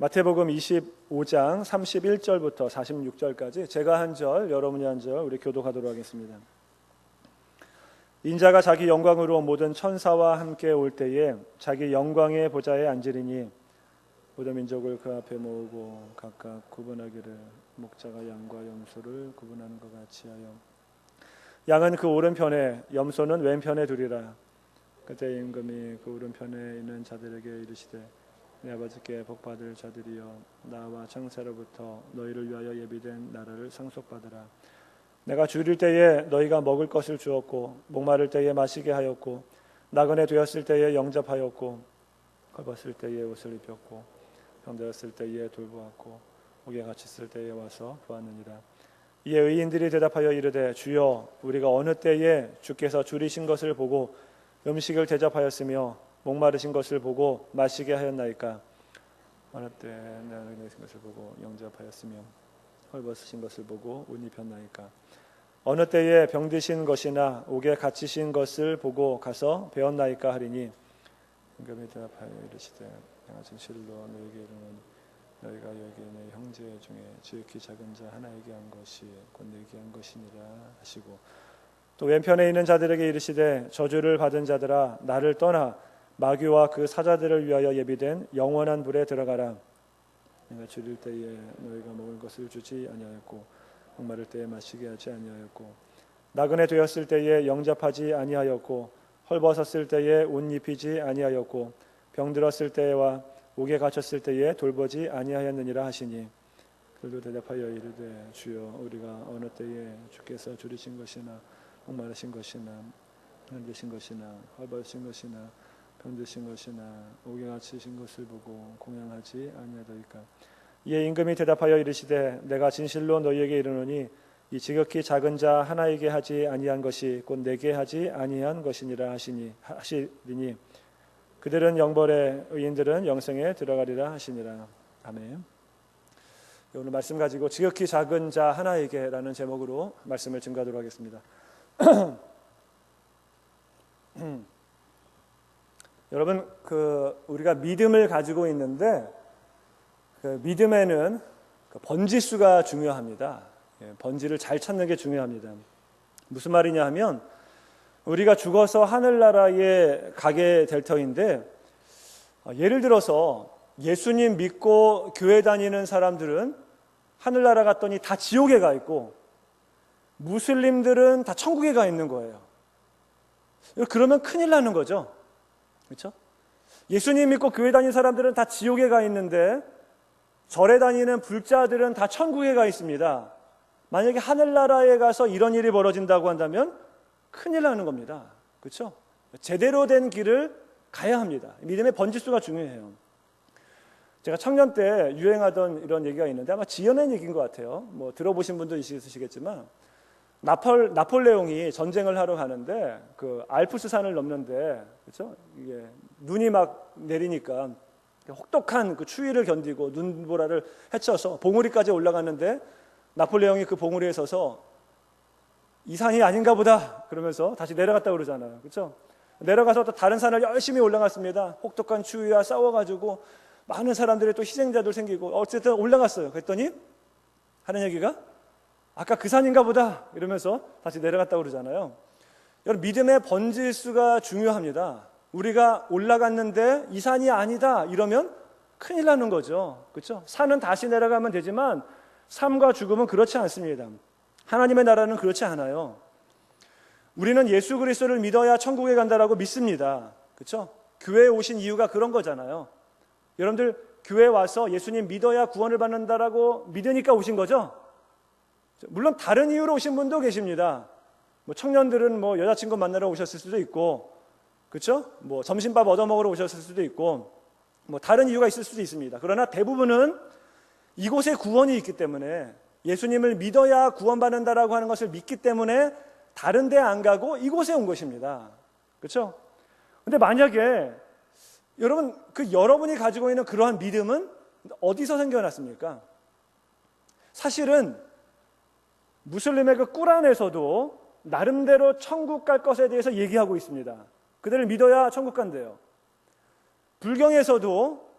마태복음 25장 31절부터 46절까지 제가 한 절, 여러분이 한 절 우리 교독하도록 하겠습니다. 인자가 자기 영광으로 모든 천사와 함께 올 때에 자기 영광의 보좌에 앉으리니 모든 민족을 그 앞에 모으고 각각 구분하기를 목자가 양과 염소를 구분하는 것 같이 하여 양은 그 오른편에 염소는 왼편에 두리라. 그때 임금이 그 오른편에 있는 자들에게 이르시되 내 아버지께 복받을 자들이여 나와 창세로부터 너희를 위하여 예비된 나라를 상속받으라. 내가 줄일 때에 너희가 먹을 것을 주었고 목마를 때에 마시게 하였고 나그네 되었을 때에 영접하였고 헐벗을 때에 옷을 입혔고 병들었을 때에 돌보았고 옥에 갇혔을 때에 와서 보았느니라. 이에 의인들이 대답하여 이르되 주여 우리가 어느 때에 주께서 줄이신 것을 보고 음식을 대접하였으며 목마르신 것을 보고 마시게 하였나이까? 어느 때에 나그네 되신 것을 보고 영접하였으며 헐벗으신 것을 보고 옷 입혔나이까? 어느 때에 병드신 것이나 옥에 갇히신 것을 보고 가서 배웠나이까 하리니 임금이 대답하여 이르시되 내가 진실로 너에게 이르노니 너희가 여기 내 형제 중에 지극히 작은 자 하나에게 한 것이 곧 내게 한 것이니라 하시고 또 왼편에 있는 자들에게 이르시되 저주를 받은 자들아 나를 떠나 마귀와 그 사자들을 위하여 예비된 영원한 불에 들어가라. 내가 줄일 때에 너희가 먹을 것을 주지 아니하였고 목마를 때에 마시게 하지 아니하였고 나그네 되었을 때에 영접하지 아니하였고 헐벗었을 때에 옷 입히지 아니하였고 병들었을 때와 옥에 갇혔을 때에 돌보지 아니하였느니라 하시니 그들도 대답하여 이르되 주여 우리가 어느 때에 주께서 줄이신 것이나 목마르신 것이나 힘드신 것이나 헐벗으신 것이나 병드신 것이나 옥에 갇히신 것을 보고 공양하지 아니하더이까? 이에 임금이 대답하여 이르시되 내가 진실로 너희에게 이르노니 이 지극히 작은 자 하나에게 하지 아니한 것이 곧 내게 하지 아니한 것이니라 하시리니 그들은 영벌에 의인들은 영생에 들어가리라 하시니라. 아멘. 오늘 말씀 가지고 지극히 작은 자 하나에게라는 제목으로 말씀을 증거하도록 하겠습니다. 여러분 우리가 믿음을 가지고 있는데 그 믿음에는 번지수가 중요합니다. 번지를 잘 찾는 게 중요합니다. 무슨 말이냐 하면 우리가 죽어서 하늘나라에 가게 될 터인데 예를 들어서 예수님 믿고 교회 다니는 사람들은 하늘나라 갔더니 다 지옥에 가 있고 무슬림들은 다 천국에 가 있는 거예요. 그러면 큰일 나는 거죠. 그렇죠? 예수님 믿고 교회 다니는 사람들은 다 지옥에 가 있는데 절에 다니는 불자들은 다 천국에 가 있습니다. 만약에 하늘나라에 가서 이런 일이 벌어진다고 한다면 큰일 나는 겁니다. 그렇죠? 제대로 된 길을 가야 합니다. 믿음의 번지수가 중요해요. 제가 청년 때 유행하던 이런 얘기가 있는데 아마 지어낸 얘기인 것 같아요. 뭐 들어보신 분도 있으시겠지만 나폴레옹이 전쟁을 하러 가는데 그 알프스 산을 넘는데 그렇죠? 이게 눈이 막 내리니까 혹독한 그 추위를 견디고 눈보라를 헤쳐서 봉우리까지 올라갔는데 나폴레옹이 그 봉우리에 서서 이 산이 아닌가 보다 그러면서 다시 내려갔다 그러잖아요. 그렇죠? 내려가서 또 다른 산을 열심히 올라갔습니다. 혹독한 추위와 싸워가지고 많은 사람들이 또 희생자들 생기고 어쨌든 올라갔어요. 그랬더니 하는 얘기가 아까 그 산인가 보다 이러면서 다시 내려갔다 그러잖아요. 여러분 믿음의 번지수가 중요합니다. 우리가 올라갔는데 이 산이 아니다 이러면 큰일 나는 거죠. 그렇죠? 산은 다시 내려가면 되지만 삶과 죽음은 그렇지 않습니다. 하나님의 나라는 그렇지 않아요. 우리는 예수 그리스도를 믿어야 천국에 간다라고 믿습니다. 그렇죠? 교회에 오신 이유가 그런 거잖아요. 여러분들 교회에 와서 예수님 믿어야 구원을 받는다라고 믿으니까 오신 거죠? 물론 다른 이유로 오신 분도 계십니다. 뭐 청년들은 뭐 여자친구 만나러 오셨을 수도 있고, 그렇죠? 뭐 점심밥 얻어먹으러 오셨을 수도 있고, 뭐 다른 이유가 있을 수도 있습니다. 그러나 대부분은 이곳에 구원이 있기 때문에 예수님을 믿어야 구원받는다라고 하는 것을 믿기 때문에 다른 데 안 가고 이곳에 온 것입니다. 그렇죠? 근데 만약에 여러분 여러분이 가지고 있는 그러한 믿음은 어디서 생겨났습니까? 사실은 무슬림의 그 꾸란에서도 나름대로 천국 갈 것에 대해서 얘기하고 있습니다. 그들을 믿어야 천국 간대요. 불경에서도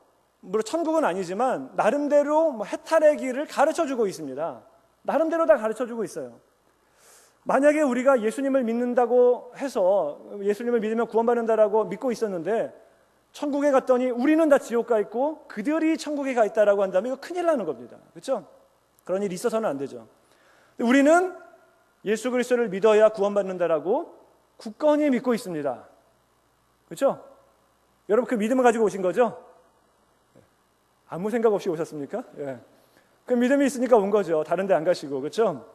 물론 천국은 아니지만 나름대로 뭐 해탈의 길을 가르쳐주고 있습니다. 나름대로 다 가르쳐주고 있어요. 만약에 우리가 예수님을 믿는다고 해서 예수님을 믿으면 구원받는다라고 믿고 있었는데 천국에 갔더니 우리는 다 지옥 가 있고 그들이 천국에 가 있다라고 한다면 이거 큰일 나는 겁니다. 그렇죠? 그런 일이 있어서는 안 되죠. 우리는 예수 그리스도를 믿어야 구원받는다라고 굳건히 믿고 있습니다. 그렇죠? 여러분 그 믿음을 가지고 오신 거죠? 아무 생각 없이 오셨습니까? 예. 그 믿음이 있으니까 온 거죠. 다른 데 안 가시고. 그렇죠?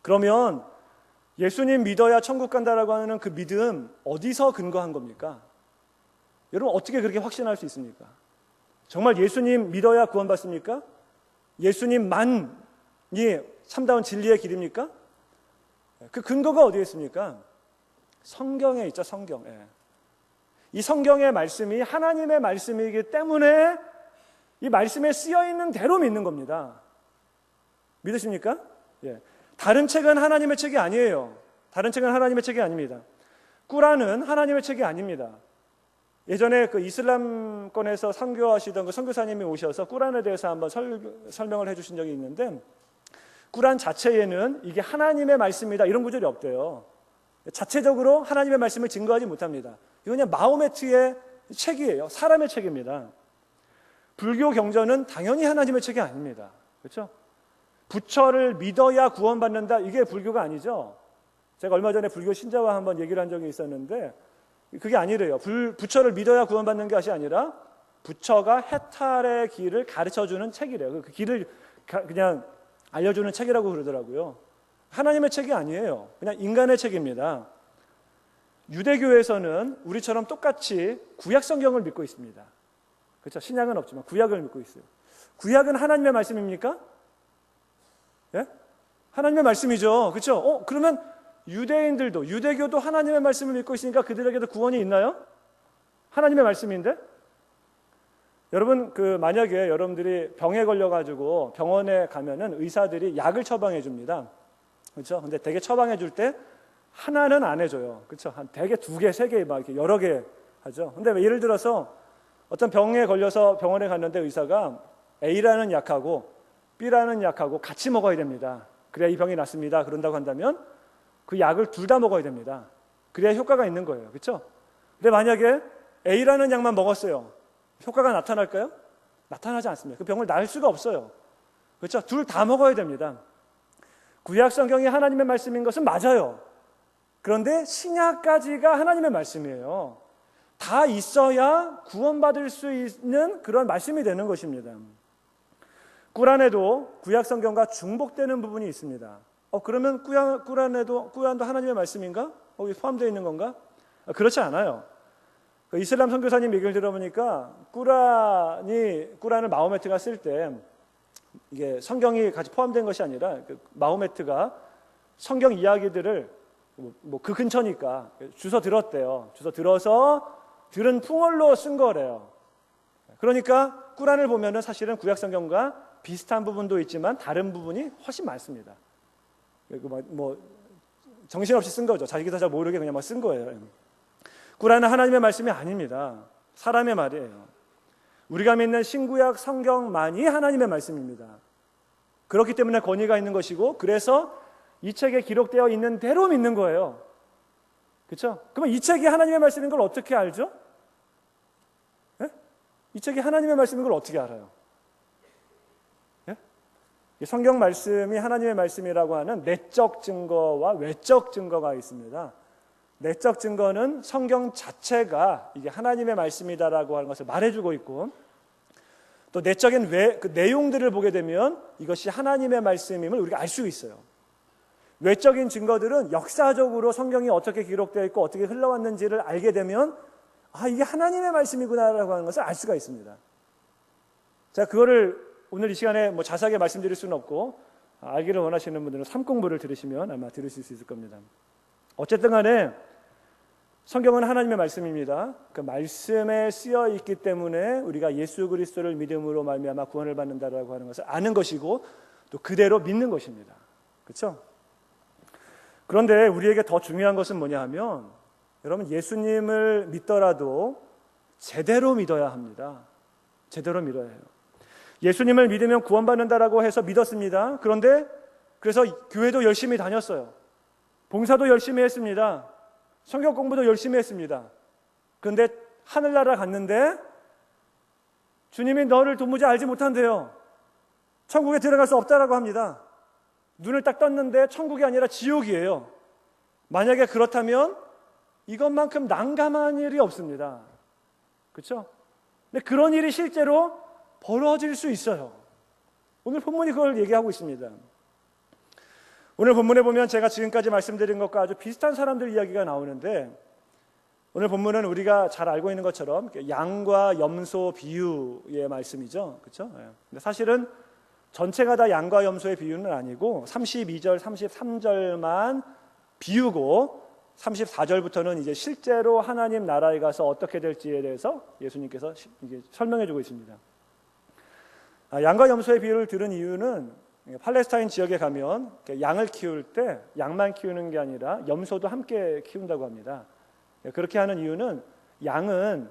그러면 예수님 믿어야 천국 간다라고 하는 그 믿음 어디서 근거한 겁니까? 여러분 어떻게 그렇게 확신할 수 있습니까? 정말 예수님 믿어야 구원받습니까? 예수님만이 참다운 진리의 길입니까? 그 근거가 어디에 있습니까? 성경에 있죠. 성경. 이 성경의 말씀이 하나님의 말씀이기 때문에 이 말씀에 쓰여있는 대로 믿는 겁니다. 믿으십니까? 다른 책은 하나님의 책이 아니에요. 다른 책은 하나님의 책이 아닙니다. 꾸란은 하나님의 책이 아닙니다. 예전에 그 이슬람권에서 선교하시던 그 선교사님이 오셔서 꾸란에 대해서 한번 설명을 해주신 적이 있는데 꾸란 자체에는 이게 하나님의 말씀이다 이런 구절이 없대요. 자체적으로 하나님의 말씀을 증거하지 못합니다. 이건 그냥 마호메트의 책이에요. 사람의 책입니다. 불교 경전은 당연히 하나님의 책이 아닙니다. 그렇죠? 부처를 믿어야 구원받는다 이게 불교가 아니죠. 제가 얼마 전에 불교 신자와 한번 얘기를 한 적이 있었는데 그게 아니래요. 부처를 믿어야 구원받는 것이 아니라 부처가 해탈의 길을 가르쳐주는 책이래요. 그 길을 그냥 알려주는 책이라고 그러더라고요. 하나님의 책이 아니에요. 그냥 인간의 책입니다. 유대교에서는 우리처럼 똑같이 구약 성경을 믿고 있습니다. 그렇죠? 신약은 없지만 구약을 믿고 있어요. 구약은 하나님의 말씀입니까? 예? 하나님의 말씀이죠. 그렇죠? 그러면 유대인들도 유대교도 하나님의 말씀을 믿고 있으니까 그들에게도 구원이 있나요? 하나님의 말씀인데? 여러분 만약에 여러분들이 병에 걸려가지고 병원에 가면은 의사들이 약을 처방해 줍니다. 그렇죠? 근데 대개 처방해 줄 때 하나는 안 해줘요. 그렇죠? 한 대개 2개, 3개 막 이렇게 여러 개 하죠. 근데 예를 들어서 어떤 병에 걸려서 병원에 갔는데 의사가 A라는 약하고 B라는 약하고 같이 먹어야 됩니다. 그래야 이 병이 낫습니다. 그런다고 한다면 그 약을 둘 다 먹어야 됩니다. 그래야 효과가 있는 거예요. 그렇죠? 근데 만약에 A라는 약만 먹었어요. 효과가 나타날까요? 나타나지 않습니다. 그 병을 나을 수가 없어요. 그렇죠? 둘 다 먹어야 됩니다. 구약 성경이 하나님의 말씀인 것은 맞아요. 그런데 신약까지가 하나님의 말씀이에요. 다 있어야 구원받을 수 있는 그런 말씀이 되는 것입니다. 꾸란에도 구약 성경과 중복되는 부분이 있습니다. 그러면 꾸란도 하나님의 말씀인가? 거기 포함되어 있는 건가? 그렇지 않아요. 이슬람 선교사님 얘기를 들어보니까 꾸란을 마호메트가 쓸 때 이게 성경이 같이 포함된 것이 아니라 마호메트가 성경 이야기들을 그 근처니까 주워 들었대요. 주워 들어서 들은 풍월로 쓴 거래요. 그러니까 꾸란을 보면은 사실은 구약 성경과 비슷한 부분도 있지만 다른 부분이 훨씬 많습니다. 정신없이 쓴 거죠. 자기도 잘 모르게 그냥 막 쓴 거예요. 꾸란은 하나님의 말씀이 아닙니다. 사람의 말이에요. 우리가 믿는 신구약 성경만이 하나님의 말씀입니다. 그렇기 때문에 권위가 있는 것이고 그래서 이 책에 기록되어 있는 대로 믿는 거예요. 그렇죠? 그러면 이 책이 하나님의 말씀인 걸 어떻게 알죠? 예? 이 책이 하나님의 말씀인 걸 어떻게 알아요? 예? 성경 말씀이 하나님의 말씀이라고 하는 내적 증거와 외적 증거가 있습니다. 내적 증거는 성경 자체가 이게 하나님의 말씀이다라고 하는 것을 말해주고 있고 또 내적인 그 내용들을 보게 되면 이것이 하나님의 말씀임을 우리가 알 수 있어요. 외적인 증거들은 역사적으로 성경이 어떻게 기록되어 있고 어떻게 흘러왔는지를 알게 되면 이게 하나님의 말씀이구나라고 하는 것을 알 수가 있습니다. 자, 그거를 오늘 이 시간에 자세하게 말씀드릴 수는 없고 알기를 원하시는 분들은 삼공부를 들으시면 아마 들으실 수 있을 겁니다. 어쨌든 간에 성경은 하나님의 말씀입니다. 그 말씀에 쓰여 있기 때문에 우리가 예수 그리스도를 믿음으로 말미암아 구원을 받는다라고 하는 것을 아는 것이고 또 그대로 믿는 것입니다. 그렇죠? 그런데 우리에게 더 중요한 것은 뭐냐 하면 여러분 예수님을 믿더라도 제대로 믿어야 합니다. 제대로 믿어야 해요. 예수님을 믿으면 구원받는다라고 해서 믿었습니다. 그런데 그래서 교회도 열심히 다녔어요. 봉사도 열심히 했습니다. 성경 공부도 열심히 했습니다. 그런데 하늘나라 갔는데 주님이 너를 도무지 알지 못한대요. 천국에 들어갈 수 없다라고 합니다. 눈을 딱 떴는데 천국이 아니라 지옥이에요. 만약에 그렇다면 이것만큼 난감한 일이 없습니다. 그렇죠? 근데 그런 일이 실제로 벌어질 수 있어요. 오늘 본문이 그걸 얘기하고 있습니다. 오늘 본문에 보면 제가 지금까지 말씀드린 것과 아주 비슷한 사람들 이야기가 나오는데, 오늘 본문은 우리가 잘 알고 있는 것처럼 양과 염소 비유의 말씀이죠. 그렇죠? 근데 사실은 전체가 다 양과 염소의 비유는 아니고 32절, 33절만 비유고 34절부터는 이제 실제로 하나님 나라에 가서 어떻게 될지에 대해서 예수님께서 이게 설명해 주고 있습니다. 양과 염소의 비유를 들은 이유는 팔레스타인 지역에 가면 양을 키울 때 양만 키우는 게 아니라 염소도 함께 키운다고 합니다. 그렇게 하는 이유는 양은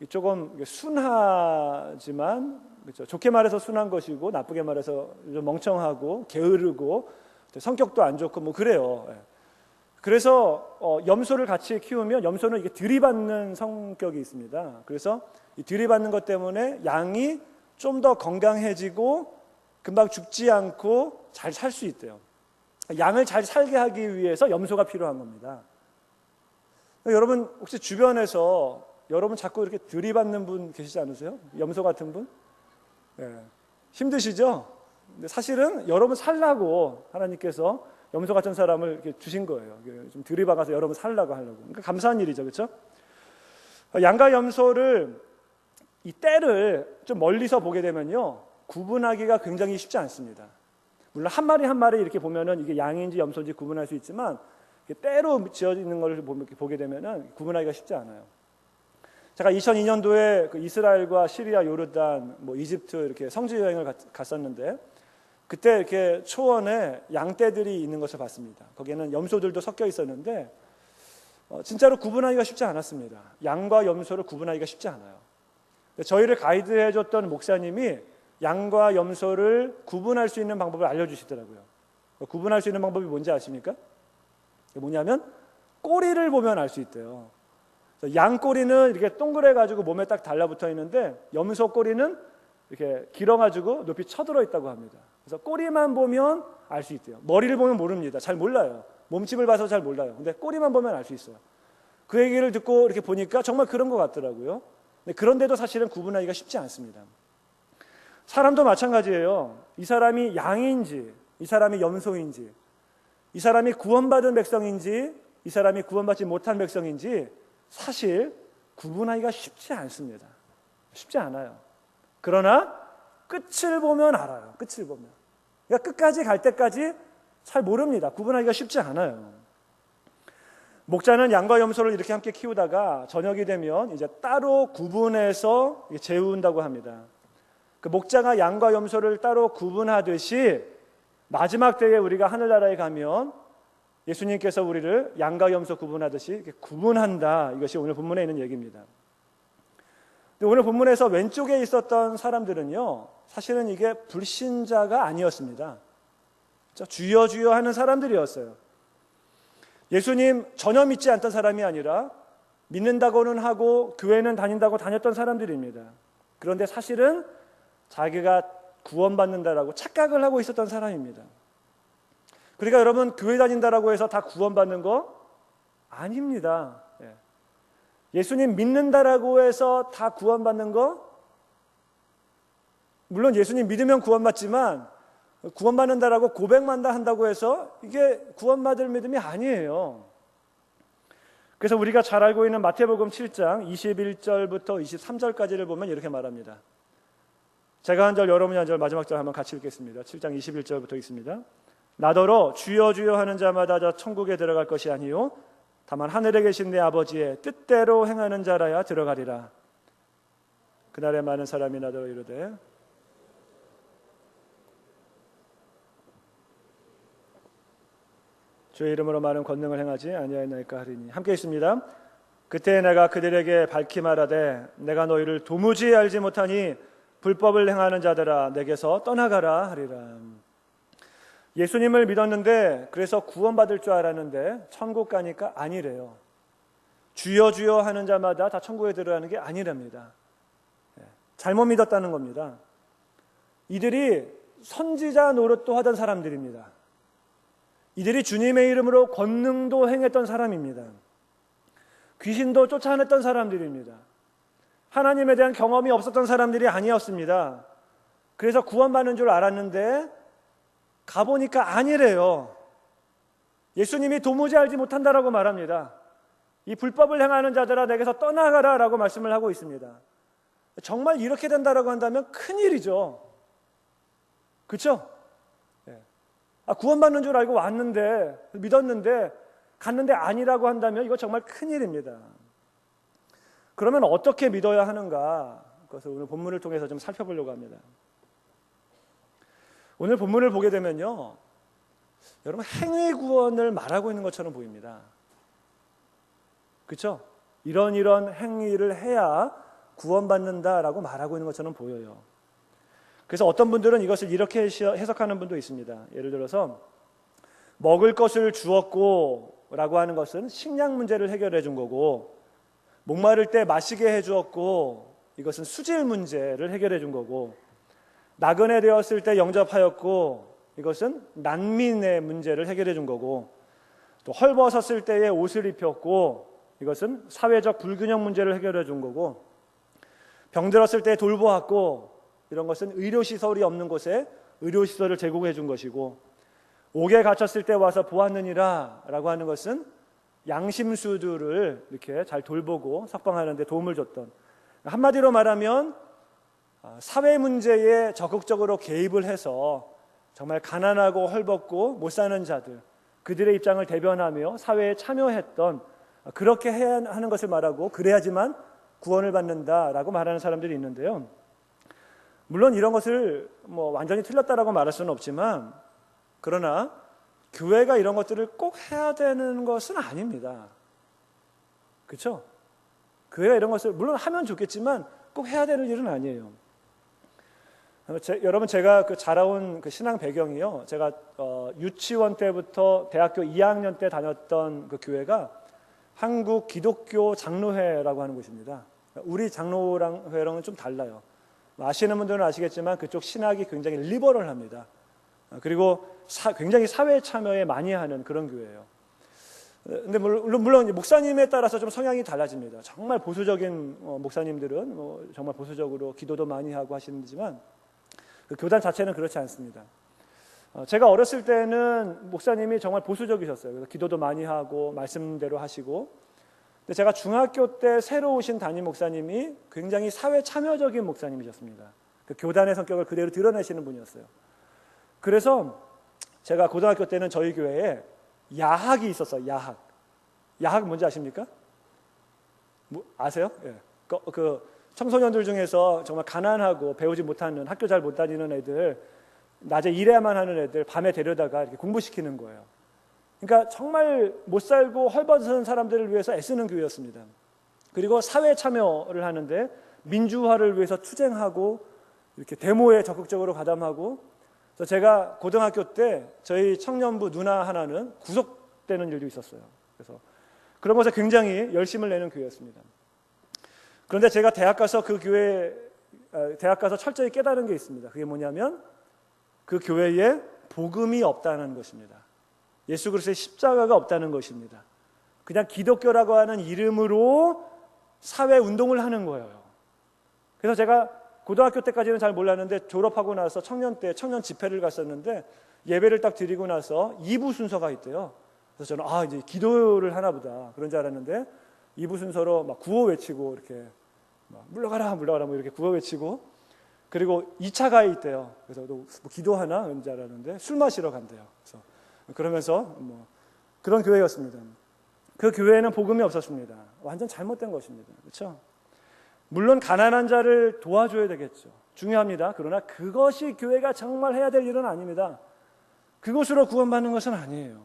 조금 순하지만, 그렇죠, 좋게 말해서 순한 것이고 나쁘게 말해서 좀 멍청하고 게으르고 성격도 안 좋고 뭐 그래요. 그래서 염소를 같이 키우면 염소는 이게 들이받는 성격이 있습니다. 그래서 이 들이받는 것 때문에 양이 좀 더 건강해지고 금방 죽지 않고 잘 살 수 있대요. 양을 잘 살게 하기 위해서 염소가 필요한 겁니다. 여러분 혹시 주변에서 여러분 자꾸 이렇게 들이받는 분 계시지 않으세요? 염소 같은 분? 힘드시죠? 근데 사실은 여러분 살라고 하나님께서 염소 같은 사람을 이렇게 주신 거예요. 좀 들이박아서 여러분 살라고 하려고. 그러니까 감사한 일이죠, 그렇죠? 양과 염소를 이 떼를 좀 멀리서 보게 되면요, 구분하기가 굉장히 쉽지 않습니다. 물론 한 마리 한 마리 이렇게 보면은 이게 양인지 염소인지 구분할 수 있지만 떼로 지어 있는 걸 보게 되면은 구분하기가 쉽지 않아요. 제가 2002년도에 그 이스라엘과 시리아, 요르단, 뭐 이집트 이렇게 성지 여행을 갔었는데 그때 이렇게 초원에 양떼들이 있는 것을 봤습니다. 거기에는 염소들도 섞여 있었는데 진짜로 구분하기가 쉽지 않았습니다. 양과 염소를 구분하기가 쉽지 않아요. 저희를 가이드해줬던 목사님이 양과 염소를 구분할 수 있는 방법을 알려주시더라고요. 구분할 수 있는 방법이 뭔지 아십니까? 뭐냐면 꼬리를 보면 알 수 있대요. 양 꼬리는 이렇게 동그래가지고 몸에 딱 달라붙어 있는데 염소 꼬리는 이렇게 길어가지고 높이 쳐들어 있다고 합니다. 그래서 꼬리만 보면 알 수 있대요. 머리를 보면 모릅니다. 잘 몰라요. 몸집을 봐서 잘 몰라요. 근데 꼬리만 보면 알 수 있어요. 그 얘기를 듣고 이렇게 보니까 정말 그런 것 같더라고요. 그런데도 사실은 구분하기가 쉽지 않습니다. 사람도 마찬가지예요. 이 사람이 양인지, 이 사람이 염소인지, 이 사람이 구원받은 백성인지, 이 사람이 구원받지 못한 백성인지 사실 구분하기가 쉽지 않습니다. 쉽지 않아요. 그러나 끝을 보면 알아요. 끝을 보면. 그러니까 끝까지 갈 때까지 잘 모릅니다. 구분하기가 쉽지 않아요. 목자는 양과 염소를 이렇게 함께 키우다가 저녁이 되면 이제 따로 구분해서 재운다고 합니다. 그 목자가 양과 염소를 따로 구분하듯이 마지막 때에 우리가 하늘나라에 가면 예수님께서 우리를 양과 염소 구분하듯이 이렇게 구분한다. 이것이 오늘 본문에 있는 얘기입니다. 근데 오늘 본문에서 왼쪽에 있었던 사람들은요, 사실은 이게 불신자가 아니었습니다. 주여 주여 하는 사람들이었어요. 예수님 전혀 믿지 않던 사람이 아니라 믿는다고는 하고 교회는 다닌다고 다녔던 사람들입니다. 그런데 사실은 자기가 구원받는다라고 착각을 하고 있었던 사람입니다. 그러니까 여러분, 교회 다닌다라고 해서 다 구원받는 거 아닙니다. 예수님 믿는다라고 해서 다 구원받는 거, 물론 예수님 믿으면 구원받지만 구원받는다라고 고백만 다 한다고 해서 이게 구원받을 믿음이 아니에요. 그래서 우리가 잘 알고 있는 마태복음 7장 21절부터 23절까지를 보면 이렇게 말합니다. 제가 한 절, 여러분이 한 절, 마지막 절 한번 같이 읽겠습니다. 7장 21절부터 읽습니다. 나더러 주여 주여 하는 자마다 저 천국에 들어갈 것이 아니요 다만 하늘에 계신 내 아버지의 뜻대로 행하는 자라야 들어가리라. 그날에 많은 사람이 나더러 이르되 주의 이름으로 많은 권능을 행하지 아니하였나이까 하리니. 함께 있습니다. 그때 내가 그들에게 밝히 말하되 내가 너희를 도무지 알지 못하니 불법을 행하는 자들아 내게서 떠나가라 하리라. 예수님을 믿었는데 그래서 구원받을 줄 알았는데 천국 가니까 아니래요. 주여 주여 하는 자마다 다 천국에 들어가는 게 아니랍니다. 잘못 믿었다는 겁니다. 이들이 선지자 노릇도 하던 사람들입니다. 이들이 주님의 이름으로 권능도 행했던 사람입니다. 귀신도 쫓아냈던 사람들입니다. 하나님에 대한 경험이 없었던 사람들이 아니었습니다. 그래서 구원받는 줄 알았는데 가보니까 아니래요. 예수님이 도무지 알지 못한다라고 말합니다. 이 불법을 행하는 자들아 내게서 떠나가라 라고 말씀을 하고 있습니다. 정말 이렇게 된다라고 한다면 큰일이죠. 그렇죠? 구원받는 줄 알고 왔는데 믿었는데 갔는데 아니라고 한다면 이거 정말 큰일입니다. 그러면 어떻게 믿어야 하는가? 그것을 오늘 본문을 통해서 좀 살펴보려고 합니다. 오늘 본문을 보게 되면요, 여러분 행위 구원을 말하고 있는 것처럼 보입니다. 그렇죠? 이런 행위를 해야 구원받는다라고 말하고 있는 것처럼 보여요. 그래서 어떤 분들은 이것을 이렇게 해석하는 분도 있습니다. 예를 들어서 먹을 것을 주었고 라고 하는 것은 식량 문제를 해결해 준 거고, 목마를 때 마시게 해 주었고 이것은 수질 문제를 해결해 준 거고, 나그네 되었을 때 영접하였고 이것은 난민의 문제를 해결해 준 거고, 또 헐벗었을 때에 옷을 입혔고 이것은 사회적 불균형 문제를 해결해 준 거고, 병들었을 때 돌보았고 이런 것은 의료시설이 없는 곳에 의료시설을 제공해 준 것이고, 옥에 갇혔을 때 와서 보았느니라 라고 하는 것은 양심수들을 이렇게 잘 돌보고 석방하는 데 도움을 줬던, 한마디로 말하면 사회 문제에 적극적으로 개입을 해서 정말 가난하고 헐벗고 못 사는 자들, 그들의 입장을 대변하며 사회에 참여했던, 그렇게 해야 하는 것을 말하고 그래야지만 구원을 받는다라고 말하는 사람들이 있는데요. 물론 이런 것을 완전히 틀렸다라고 말할 수는 없지만, 그러나 교회가 이런 것들을 꼭 해야 되는 것은 아닙니다. 그렇죠? 교회가 이런 것을 물론 하면 좋겠지만 꼭 해야 되는 일은 아니에요. 여러분, 제가 자라온 신앙 배경이요, 제가 유치원 때부터 대학교 2학년 때 다녔던 그 교회가 한국 기독교 장로회라고 하는 곳입니다. 우리 장로회랑은 좀 달라요. 아시는 분들은 아시겠지만 그쪽 신학이 굉장히 리버럴합니다. 그리고 굉장히 사회 참여에 많이 하는 그런 교회예요. 근데 물론 목사님에 따라서 좀 성향이 달라집니다. 정말 보수적인 목사님들은 정말 보수적으로 기도도 많이 하고 하시지만 그 교단 자체는 그렇지 않습니다. 제가 어렸을 때는 목사님이 정말 보수적이셨어요. 그래서 기도도 많이 하고 말씀대로 하시고, 근데 제가 중학교 때 새로 오신 담임 목사님이 굉장히 사회 참여적인 목사님이셨습니다. 그 교단의 성격을 그대로 드러내시는 분이었어요. 그래서 제가 고등학교 때는 저희 교회에 야학이 있었어요. 야학 뭔지 아십니까? 아세요? 예. 그 청소년들 중에서 정말 가난하고 배우지 못하는, 학교 잘 못 다니는 애들, 낮에 일해야만 하는 애들 밤에 데려다가 이렇게 공부시키는 거예요. 그러니까 정말 못 살고 헐벗은 사람들을 위해서 애쓰는 교회였습니다. 그리고 사회 참여를 하는데 민주화를 위해서 투쟁하고 이렇게 데모에 적극적으로 가담하고, 그래서 제가 고등학교 때 저희 청년부 누나 하나는 구속되는 일도 있었어요. 그래서 그런 것에 굉장히 열심을 내는 교회였습니다. 그런데 제가 대학 가서 철저히 깨달은 게 있습니다. 그게 뭐냐면 그 교회에 복음이 없다는 것입니다. 예수 그리스도의 십자가가 없다는 것입니다. 그냥 기독교라고 하는 이름으로 사회 운동을 하는 거예요. 그래서 제가 고등학교 때까지는 잘 몰랐는데 졸업하고 나서 청년 집회를 갔었는데 예배를 딱 드리고 나서 2부 순서가 있대요. 그래서 저는 이제 기도를 하나 보다 그런 줄 알았는데 2부 순서로 막 구호 외치고 이렇게 물러가라 뭐 이렇게 구호 외치고, 그리고 2차가 있대요. 그래서 뭐 기도하나 그런 줄 알았는데 술 마시러 간대요. 그래서 그러면서 그런 교회였습니다. 그 교회에는 복음이 없었습니다. 완전 잘못된 것입니다. 그렇죠? 물론 가난한 자를 도와줘야 되겠죠. 중요합니다. 그러나 그것이 교회가 정말 해야 될 일은 아닙니다. 그것으로 구원받는 것은 아니에요.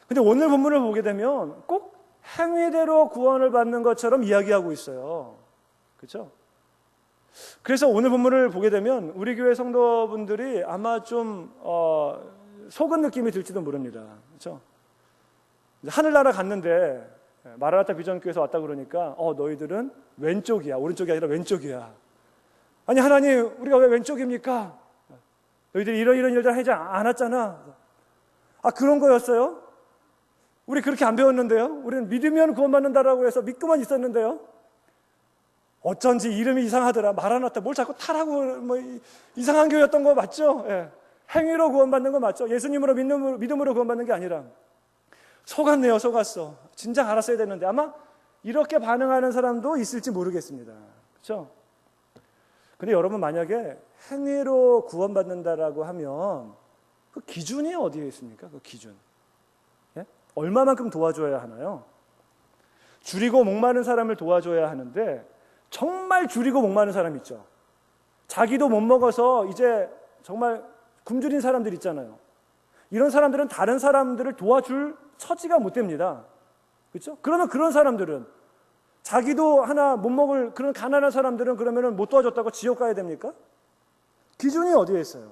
근데 오늘 본문을 보게 되면 꼭 행위대로 구원을 받는 것처럼 이야기하고 있어요. 그렇죠? 그래서 오늘 본문을 보게 되면 우리 교회 성도분들이 아마 좀 속은 느낌이 들지도 모릅니다. 그렇죠? 하늘나라 갔는데 마라나타 비전교회에서 왔다 그러니까 너희들은 왼쪽이야. 오른쪽이 아니라 왼쪽이야. 아니 하나님, 우리가 왜 왼쪽입니까? 너희들이 이런 일들 하지 않았잖아. 아, 그런 거였어요? 우리 그렇게 안 배웠는데요? 우리는 믿으면 구원받는다라고 해서 믿고만 있었는데요? 어쩐지 이름이 이상하더라. 마라나타, 뭘 자꾸 타라고, 이상한 교회였던 거 맞죠? 예. 행위로 구원받는 거 맞죠? 예수님으로 믿음으로 구원받는 게 아니라. 속았네요, 속았어. 진작 알았어야 되는데. 아마 이렇게 반응하는 사람도 있을지 모르겠습니다. 그렇죠? 근데 여러분, 만약에 행위로 구원받는다라고 하면 그 기준이 어디에 있습니까? 그 기준. 예? 얼마만큼 도와줘야 하나요? 줄이고 목마른 사람을 도와줘야 하는데 정말 줄이고 목마른 사람 있죠. 자기도 못 먹어서 이제 정말 굶주린 사람들 있잖아요. 이런 사람들은 다른 사람들을 도와줄 처지가 못 됩니다. 그렇죠? 그러면 그런 사람들은 자기도 하나 못 먹을 그런 가난한 사람들은 그러면 못 도와줬다고 지옥 가야 됩니까? 기준이 어디에 있어요?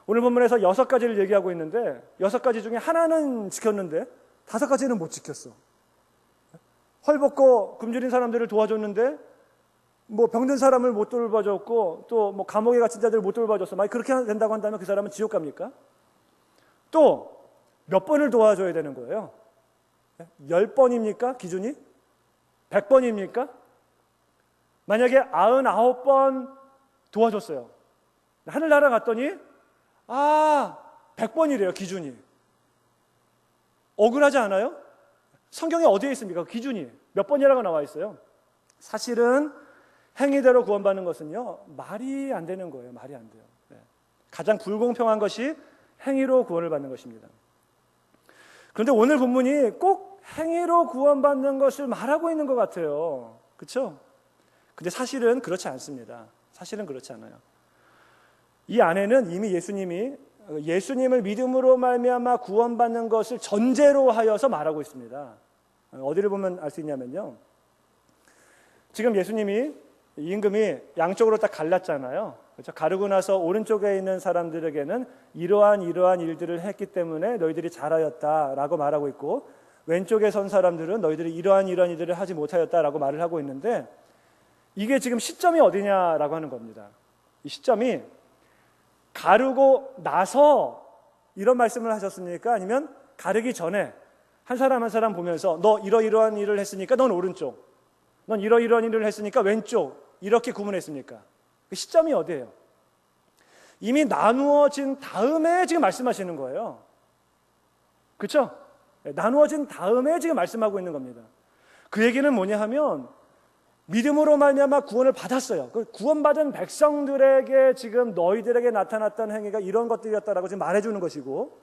오늘 본문에서 6가지를 얘기하고 있는데 6가지 중에 하나는 지켰는데 5가지는 못 지켰어. 헐벗고 굶주린 사람들을 도와줬는데 병든 사람을 못 돌봐줬고 또 감옥에 갇힌 자들을 못 돌봐줬어. 만약 그렇게 된다고 한다면 그 사람은 지옥 갑니까? 또 몇 번을 도와줘야 되는 거예요? 10번입니까? 기준이? 100번입니까? 만약에 99번 도와줬어요. 하늘나라 갔더니 100번이래요, 기준이. 억울하지 않아요? 성경에 어디에 있습니까? 기준이 몇 번이라고 나와 있어요. 사실은 행위대로 구원받는 것은요, 말이 안 되는 거예요. 말이 안 돼요. 가장 불공평한 것이 행위로 구원을 받는 것입니다. 그런데 오늘 본문이 꼭 행위로 구원받는 것을 말하고 있는 것 같아요. 그렇죠? 근데 사실은 그렇지 않습니다. 사실은 그렇지 않아요. 이 안에는 이미 예수님을 믿음으로 말미암아 구원받는 것을 전제로 하여서 말하고 있습니다. 어디를 보면 알 수 있냐면요, 지금 예수님이 임금이 양쪽으로 딱 갈랐잖아요. 그렇죠? 가르고 나서 오른쪽에 있는 사람들에게는 이러한 일들을 했기 때문에 너희들이 잘하였다라고 말하고 있고, 왼쪽에 선 사람들은 너희들이 이러한 일들을 하지 못하였다라고 말을 하고 있는데, 이게 지금 시점이 어디냐라고 하는 겁니다. 이 시점이 가르고 나서 이런 말씀을 하셨습니까? 아니면 가르기 전에 한 사람 한 사람 보면서 너 이러이러한 일을 했으니까 넌 오른쪽, 넌 이러이러한 일을 했으니까 왼쪽, 이렇게 구분했습니까? 그 시점이 어디예요? 이미 나누어진 다음에 지금 말씀하시는 거예요. 그렇죠? 나누어진 다음에 지금 말씀하고 있는 겁니다. 그 얘기는 뭐냐 하면 믿음으로 말미암아 구원을 받았어요. 그 구원받은 백성들에게 지금 너희들에게 나타났던 행위가 이런 것들이었다라고 지금 말해주는 것이고,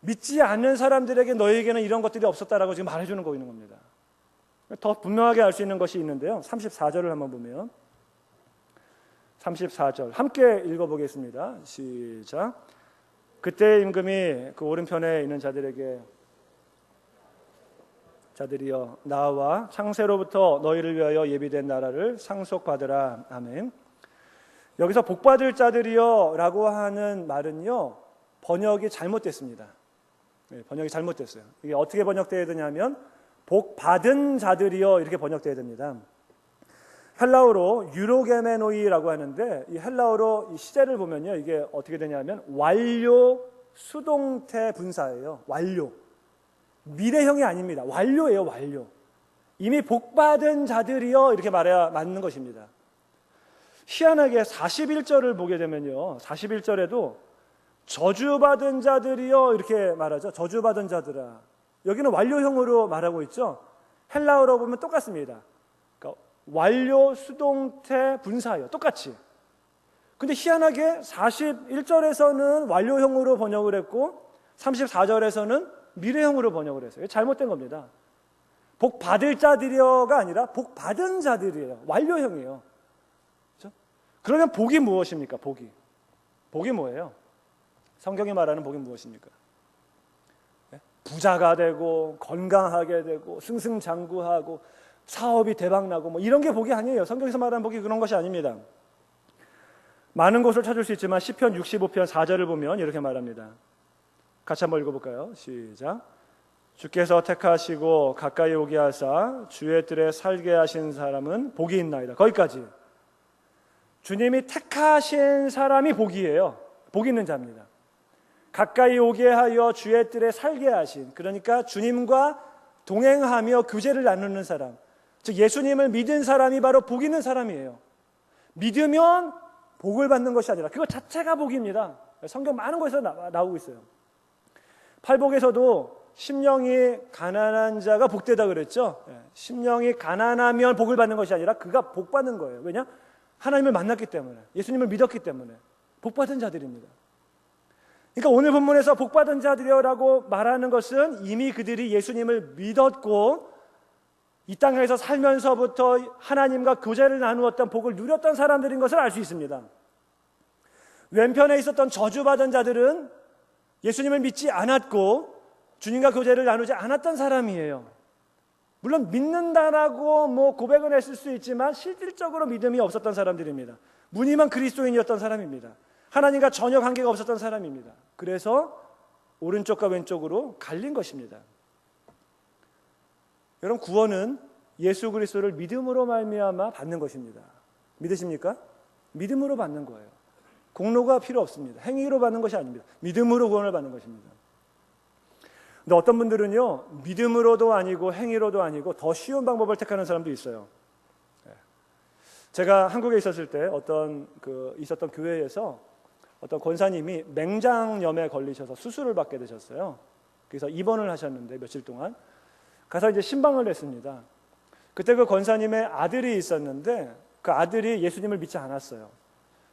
믿지 않는 사람들에게 너희에게는 이런 것들이 없었다라고 지금 말해주는 거 있는 겁니다. 더 분명하게 알 수 있는 것이 있는데요, 34절을 한번 보면, 34절 함께 읽어보겠습니다. 시작. 그때 임금이 그 오른편에 있는 자들이여 나와 창세로부터 너희를 위하여 예비된 나라를 상속받으라. 아멘. 여기서 복받을 자들이여 라고 하는 말은요, 번역이 잘못됐습니다. 번역이 잘못됐어요. 이게 어떻게 번역되어야 되냐면 복받은 자들이여 이렇게 번역되어야 됩니다. 헬라어로 유로게메노이라고 하는데, 이 헬라어로 이 시제를 보면요, 이게 어떻게 되냐면 완료 수동태 분사예요. 완료. 미래형이 아닙니다. 완료예요, 완료. 이미 복받은 자들이여 이렇게 말해야 맞는 것입니다. 희한하게 41절을 보게 되면요, 41절에도 저주받은 자들이여 이렇게 말하죠. 저주받은 자들아. 여기는 완료형으로 말하고 있죠. 헬라어로 보면 똑같습니다. 그러니까 완료 수동태 분사예요, 똑같이. 근데 희한하게 41절에서는 완료형으로 번역을 했고 34절에서는 미래형으로 번역을 했어요. 잘못된 겁니다. 복 받을 자들이여가 아니라 복 받은 자들이에요. 완료형이에요. 그렇죠? 그러면 복이 무엇입니까? 복이 뭐예요? 성경이 말하는 복이 무엇입니까? 부자가 되고 건강하게 되고 승승장구하고 사업이 대박나고 뭐 이런 게 복이 아니에요. 성경에서 말하는 복이 그런 것이 아닙니다. 많은 곳을 찾을 수 있지만 시편 65편 4절을 보면 이렇게 말합니다. 같이 한번 읽어볼까요? 시작. 주께서 택하시고 가까이 오게 하사 주의 뜰에 살게 하신 사람은 복이 있나이다. 거기까지. 주님이 택하신 사람이 복이에요. 복 있는 자입니다. 가까이 오게 하여 주의 뜰에 살게 하신, 그러니까 주님과 동행하며 교제를 나누는 사람, 즉 예수님을 믿은 사람이 바로 복 있는 사람이에요. 믿으면 복을 받는 것이 아니라 그것 자체가 복입니다. 성경 많은 곳에서 나오고 있어요. 팔복에서도 심령이 가난한 자가 복되다 그랬죠. 심령이 가난하면 복을 받는 것이 아니라 그가 복 받는 거예요. 왜냐? 하나님을 만났기 때문에, 예수님을 믿었기 때문에 복 받은 자들입니다. 그러니까 오늘 본문에서 복 받은 자들이라고 말하는 것은 이미 그들이 예수님을 믿었고 이 땅에서 살면서부터 하나님과 교제를 나누었던 복을 누렸던 사람들인 것을 알 수 있습니다. 왼편에 있었던 저주받은 자들은 예수님을 믿지 않았고 주님과 교제를 나누지 않았던 사람이에요. 물론 믿는다라고 고백은 했을 수 있지만 실질적으로 믿음이 없었던 사람들입니다. 무늬만 그리스도인이었던 사람입니다. 하나님과 전혀 관계가 없었던 사람입니다. 그래서 오른쪽과 왼쪽으로 갈린 것입니다. 여러분, 구원은 예수 그리스도를 믿음으로 말미암아 받는 것입니다. 믿으십니까? 믿음으로 받는 거예요. 공로가 필요 없습니다. 행위로 받는 것이 아닙니다. 믿음으로 구원을 받는 것입니다. 근데 어떤 분들은요, 믿음으로도 아니고 행위로도 아니고 더 쉬운 방법을 택하는 사람도 있어요. 제가 한국에 있었을 때 있었던 교회에서 어떤 권사님이 맹장염에 걸리셔서 수술을 받게 되셨어요. 그래서 입원을 하셨는데 며칠 동안 가서 이제 신방을 했습니다. 그때 그 권사님의 아들이 있었는데 그 아들이 예수님을 믿지 않았어요.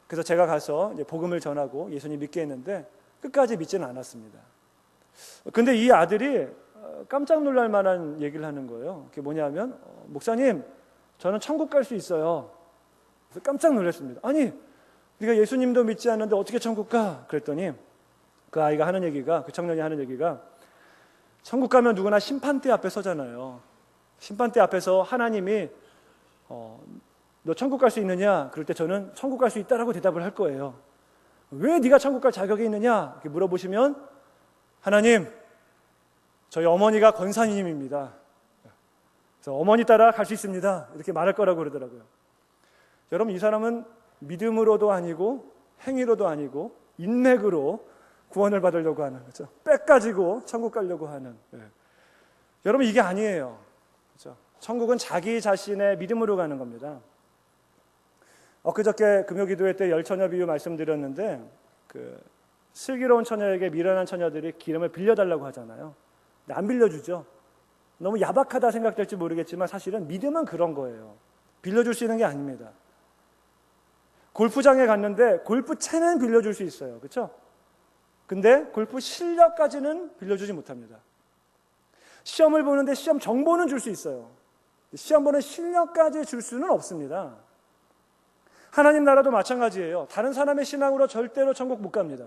그래서 제가 가서 이제 복음을 전하고 예수님 믿게 했는데 끝까지 믿지는 않았습니다. 근데 이 아들이 깜짝 놀랄 만한 얘기를 하는 거예요. 그게 뭐냐면, 목사님, 저는 천국 갈 수 있어요. 그래서 깜짝 놀랐습니다. 아니, 네가 예수님도 믿지 않는데 어떻게 천국 가? 그랬더니 그 아이가 하는 얘기가, 그 청년이 하는 얘기가, 천국 가면 누구나 심판대 앞에 서잖아요. 심판대 앞에서 하나님이 너 천국 갈 수 있느냐? 그럴 때 저는 천국 갈 수 있다라고 대답을 할 거예요. 왜 네가 천국 갈 자격이 있느냐? 이렇게 물어보시면, 하나님, 저희 어머니가 권사님입니다. 그래서 어머니 따라 갈 수 있습니다. 이렇게 말할 거라고 그러더라고요. 여러분, 이 사람은 믿음으로도 아니고 행위로도 아니고 인맥으로 구원을 받으려고 하는 거죠. 빽 가지고 천국 가려고 하는. 여러분, 이게 아니에요. 그렇죠? 천국은 자기 자신의 믿음으로 가는 겁니다. 엊그저께 금요기도회 때 열처녀 비유 말씀드렸는데, 슬기로운 처녀에게 미련한 처녀들이 기름을 빌려달라고 하잖아요. 근데 안 빌려주죠. 너무 야박하다 생각될지 모르겠지만 사실은 믿음은 그런 거예요. 빌려줄 수 있는 게 아닙니다. 골프장에 갔는데 골프채는 빌려줄 수 있어요. 그렇죠? 근데 골프 실력까지는 빌려주지 못합니다. 시험을 보는데 시험 정보는 줄 수 있어요. 시험 보는 실력까지 줄 수는 없습니다. 하나님 나라도 마찬가지예요. 다른 사람의 신앙으로 절대로 천국 못 갑니다.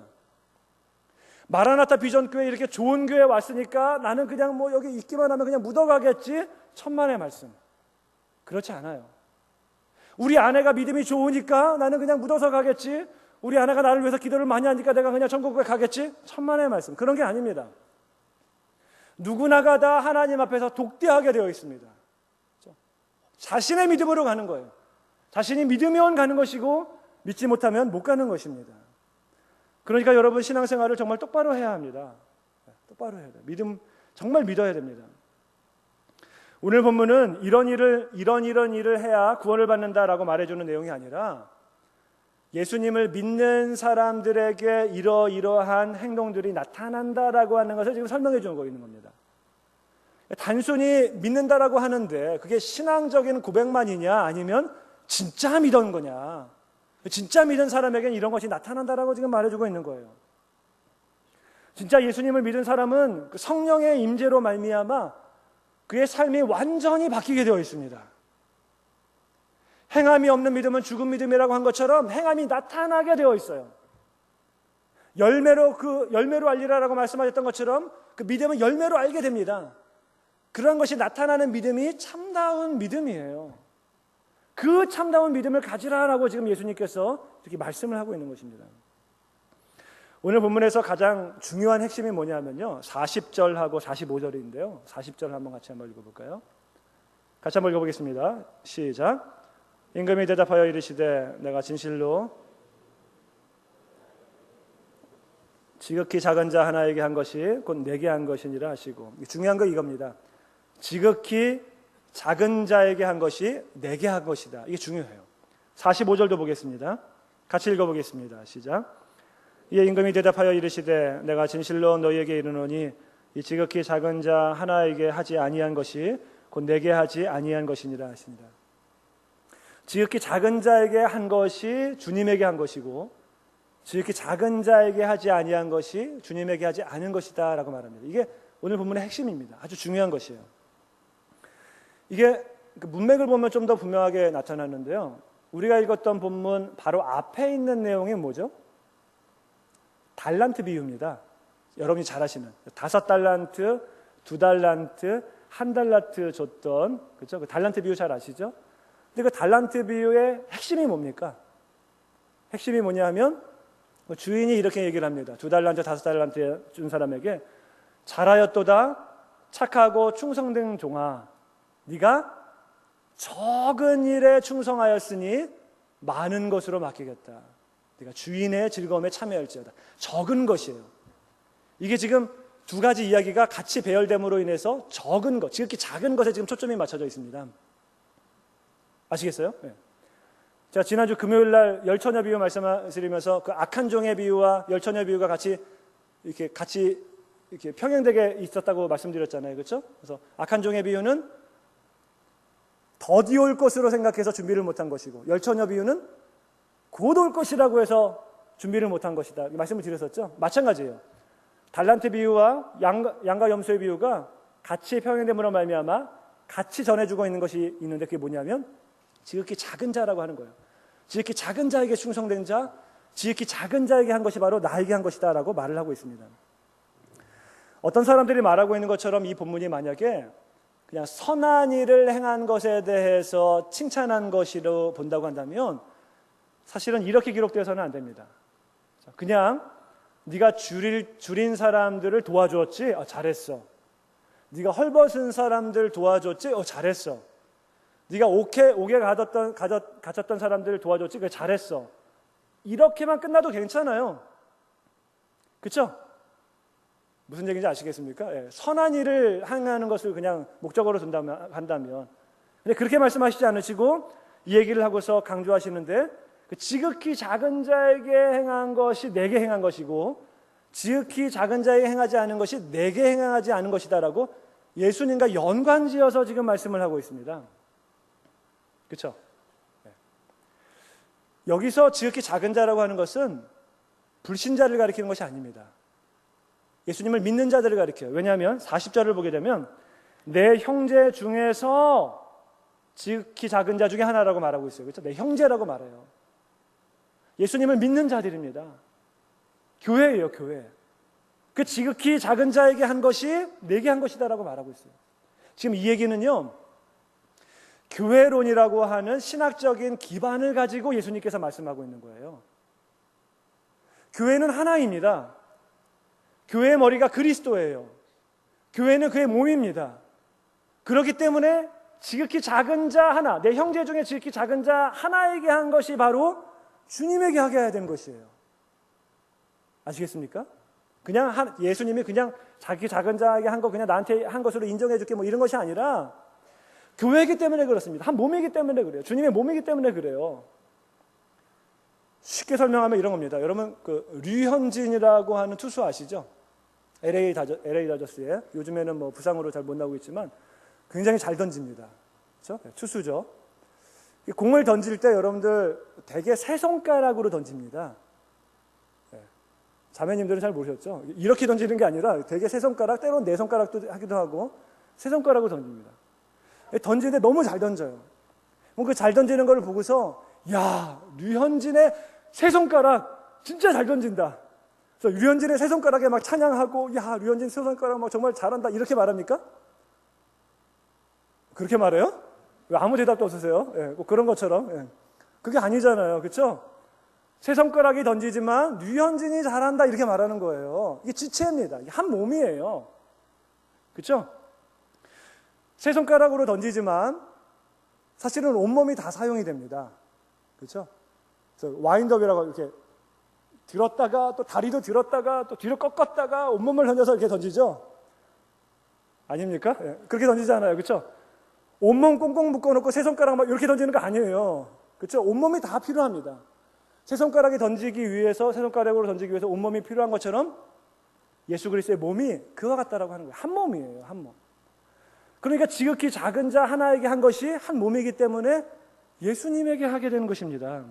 마라나타 비전교회 이렇게 좋은 교회 왔으니까 나는 그냥 여기 있기만 하면 그냥 묻어가겠지. 천만의 말씀. 그렇지 않아요. 우리 아내가 믿음이 좋으니까 나는 그냥 묻어서 가겠지. 우리 아내가 나를 위해서 기도를 많이 하니까 내가 그냥 천국에 가겠지. 천만의 말씀. 그런 게 아닙니다. 누구나가 다 하나님 앞에서 독대하게 되어 있습니다. 자신의 믿음으로 가는 거예요. 자신이 믿으면 가는 것이고 믿지 못하면 못 가는 것입니다. 그러니까 여러분, 신앙생활을 정말 똑바로 해야 합니다. 똑바로 해야 돼요. 믿음 정말 믿어야 됩니다. 오늘 본문은 이런 일을 해야 구원을 받는다라고 말해주는 내용이 아니라 예수님을 믿는 사람들에게 이러이러한 행동들이 나타난다라고 하는 것을 지금 설명해 주고 있는 겁니다. 단순히 믿는다라고 하는데 그게 신앙적인 고백만이냐 아니면 진짜 믿은 거냐. 진짜 믿은 사람에게는 이런 것이 나타난다라고 지금 말해주고 있는 거예요. 진짜 예수님을 믿은 사람은 그 성령의 임재로 말미암아 그의 삶이 완전히 바뀌게 되어 있습니다. 행함이 없는 믿음은 죽은 믿음이라고 한 것처럼 행함이 나타나게 되어 있어요. 열매로 알리라라고 말씀하셨던 것처럼 그 믿음은 열매로 알게 됩니다. 그런 것이 나타나는 믿음이 참다운 믿음이에요. 그 참다운 믿음을 가지라라고 지금 예수님께서 이렇게 말씀을 하고 있는 것입니다. 오늘 본문에서 가장 중요한 핵심이 뭐냐면요, 40절하고 45절인데요 40절 같이 한번 읽어볼까요? 같이 한번 읽어보겠습니다. 시작. 임금이 대답하여 이르시되 내가 진실로 지극히 작은 자 하나에게 한 것이 곧 내게 한 것이니라 하시고, 중요한 거 이겁니다. 지극히 작은 자에게 한 것이 내게 한 것이다. 이게 중요해요. 45절도 보겠습니다. 같이 읽어보겠습니다. 시작. 이에 임금이 대답하여 이르시되 내가 진실로 너희에게 이르노니 이 지극히 작은 자 하나에게 하지 아니한 것이 곧 내게 하지 아니한 것이니라 하십니다. 지극히 작은 자에게 한 것이 주님에게 한 것이고, 지극히 작은 자에게 하지 아니한 것이 주님에게 하지 않은 것이다 라고 말합니다. 이게 오늘 본문의 핵심입니다. 아주 중요한 것이에요. 이게 문맥을 보면 좀 더 분명하게 나타나는데요, 우리가 읽었던 본문 바로 앞에 있는 내용이 뭐죠? 달란트 비유입니다. 여러분이 잘 아시는 5달란트, 2달란트, 1달란트 줬던, 그렇죠? 그 달란트 비유 잘 아시죠? 근데 그 달란트 비유의 핵심이 뭡니까? 핵심이 뭐냐 하면 주인이 이렇게 얘기를 합니다. 2달란트, 5달란트 준 사람에게 잘하였도다 착하고 충성된 종아, 네가 적은 일에 충성하였으니 많은 것으로 맡기겠다. 네가 주인의 즐거움에 참여할지어다. 적은 것이에요. 이게 지금 두 가지 이야기가 같이 배열됨으로 인해서 적은 것, 지극히 작은 것에 지금 초점이 맞춰져 있습니다. 아시겠어요? 네. 제가 지난주 금요일 날 열처녀 비유 말씀드리면서 그 악한 종의 비유와 열처녀 비유가 같이 평행되게 있었다고 말씀드렸잖아요. 그렇죠? 그래서 악한 종의 비유는 더디 올 것으로 생각해서 준비를 못한 것이고, 열처녀 비유는 곧 올 것이라고 해서 준비를 못한 것이다. 말씀을 드렸었죠? 마찬가지예요. 달란트 비유와 양과 염소의 비유가 같이 평행됨으로 말미암아 같이 전해주고 있는 것이 있는데, 그게 뭐냐면 지극히 작은 자라고 하는 거예요. 지극히 작은 자에게 충성된 자, 지극히 작은 자에게 한 것이 바로 나에게 한 것이다 라고 말을 하고 있습니다. 어떤 사람들이 말하고 있는 것처럼 이 본문이 만약에 그냥 선한 일을 행한 것에 대해서 칭찬한 것으로 본다고 한다면 사실은 이렇게 기록되어서는 안 됩니다. 그냥 네가 줄인 사람들을 도와주었지? 잘했어. 네가 헐벗은 사람들 도와줬지? 잘했어. 네가 옥에 갇혔던 사람들을 도와줬지? 그래, 잘했어. 이렇게만 끝나도 괜찮아요. 그렇죠? 무슨 얘기인지 아시겠습니까? 예, 선한 일을 행하는 것을 그냥 목적으로 한다면. 근데 그렇게 말씀하시지 않으시고 이 얘기를 하고서 강조하시는데, 그 지극히 작은 자에게 행한 것이 내게 행한 것이고 지극히 작은 자에게 행하지 않은 것이 내게 행하지 않은 것이다라고 예수님과 연관지어서 지금 말씀을 하고 있습니다. 그렇죠? 네. 여기서 지극히 작은 자라고 하는 것은 불신자를 가리키는 것이 아닙니다. 예수님을 믿는 자들을 가리켜요. 왜냐하면 40절을 보게 되면 내 형제 중에서 지극히 작은 자 중에 하나라고 말하고 있어요. 그렇죠? 내 형제라고 말해요. 예수님을 믿는 자들입니다. 교회예요, 교회. 그 지극히 작은 자에게 한 것이 내게 한 것이다라고 말하고 있어요. 지금 이 얘기는요, 교회론이라고 하는 신학적인 기반을 가지고 예수님께서 말씀하고 있는 거예요. 교회는 하나입니다. 교회의 머리가 그리스도예요. 교회는 그의 몸입니다. 그렇기 때문에 지극히 작은 자 하나, 내 형제 중에 지극히 작은 자 하나에게 한 것이 바로 주님에게 하게 해야 되는 것이에요. 아시겠습니까? 그냥 예수님이 그냥 자기 작은 자에게 한 거 그냥 나한테 한 것으로 인정해 줄게 뭐 이런 것이 아니라 교회이기 때문에 그렇습니다. 한 몸이기 때문에 그래요. 주님의 몸이기 때문에 그래요. 쉽게 설명하면 이런 겁니다. 여러분 그 류현진이라고 하는 투수 아시죠? LA 다저스에 요즘에는 뭐 부상으로 잘 못 나오고 있지만 굉장히 잘 던집니다. 그렇죠? 투수죠. 공을 던질 때 여러분들 대개 세 손가락으로 던집니다. 네. 자매님들은 잘 모르셨죠? 이렇게 던지는 게 아니라 대개 세 손가락, 때로는 네 손가락도 하기도 하고 세 손가락으로 던집니다. 던지는데 너무 잘 던져요. 그 잘 던지는 걸 보고서 야, 류현진의 세 손가락 진짜 잘 던진다. 그래서 류현진의 세 손가락에 막 찬양하고 야, 류현진 세 손가락 막 정말 잘한다 이렇게 말합니까? 그렇게 말해요? 왜 아무 대답도 없으세요? 예, 뭐 그런 것처럼. 예. 그게 아니잖아요. 그렇죠? 세 손가락이 던지지만 류현진이 잘한다 이렇게 말하는 거예요. 이게 지체입니다. 이게 한 몸이에요. 그렇죠? 세 손가락으로 던지지만 사실은 온몸이 다 사용이 됩니다. 그렇죠? 와인더비라고 이렇게 들었다가 또 다리도 들었다가 또 뒤로 꺾었다가 온몸을 던져서 이렇게 던지죠? 아닙니까? 예, 그렇게 던지잖아요. 그렇죠? 온몸 꽁꽁 묶어놓고 세 손가락 막 이렇게 던지는 거 아니에요. 그렇죠? 온몸이 다 필요합니다. 세 손가락이 던지기 위해서, 세 손가락으로 던지기 위해서 온몸이 필요한 것처럼 예수 그리스도의 몸이 그와 같다라고 하는 거예요. 한 몸이에요. 한 몸. 그러니까 지극히 작은 자 하나에게 한 것이 한 몸이기 때문에 예수님에게 하게 되는 것입니다.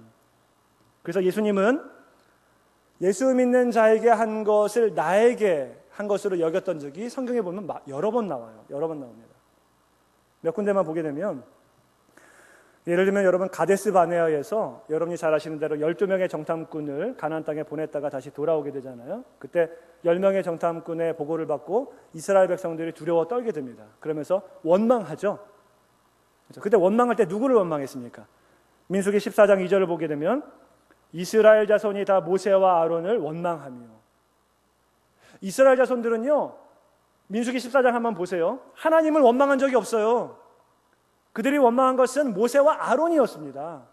그래서 예수님은 예수 믿는 자에게 한 것을 나에게 한 것으로 여겼던 적이 성경에 보면 여러 번 나와요. 여러 번 나옵니다. 몇 군데만 보게 되면, 예를 들면 여러분 가데스 바네아에서 여러분이 잘 아시는 대로 12명의 정탐꾼을 가나안 땅에 보냈다가 다시 돌아오게 되잖아요. 그때 10명의 정탐꾼의 보고를 받고 이스라엘 백성들이 두려워 떨게 됩니다. 그러면서 원망하죠. 그때 원망할 때 누구를 원망했습니까? 민수기 14장 2절을 보게 되면 이스라엘 자손이 다 모세와 아론을 원망하며, 이스라엘 자손들은요, 민수기 14장 한번 보세요. 하나님을 원망한 적이 없어요. 그들이 원망한 것은 모세와 아론이었습니다.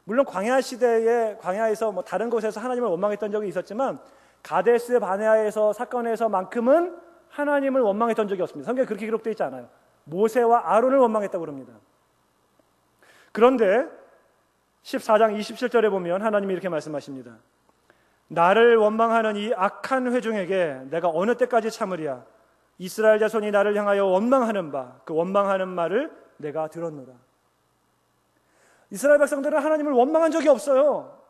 물론 광야 시대에, 광야에서 뭐 다른 곳에서 하나님을 원망했던 적이 있었지만 가데스 바네아에서 사건에서만큼은 하나님을 원망했던 적이 없습니다. 성경에 그렇게 기록되어 있지 않아요. 모세와 아론을 원망했다고 합니다. 그런데 14장 27절에 보면 하나님이 이렇게 말씀하십니다. 나를 원망하는 이 악한 회중에게 내가 어느 때까지 참으랴. 이스라엘 자손이 나를 향하여 원망하는 바, 그 원망하는 말을 내가 들었노라. 이스라엘 백성들은 하나님을 원망한 적이 없어요.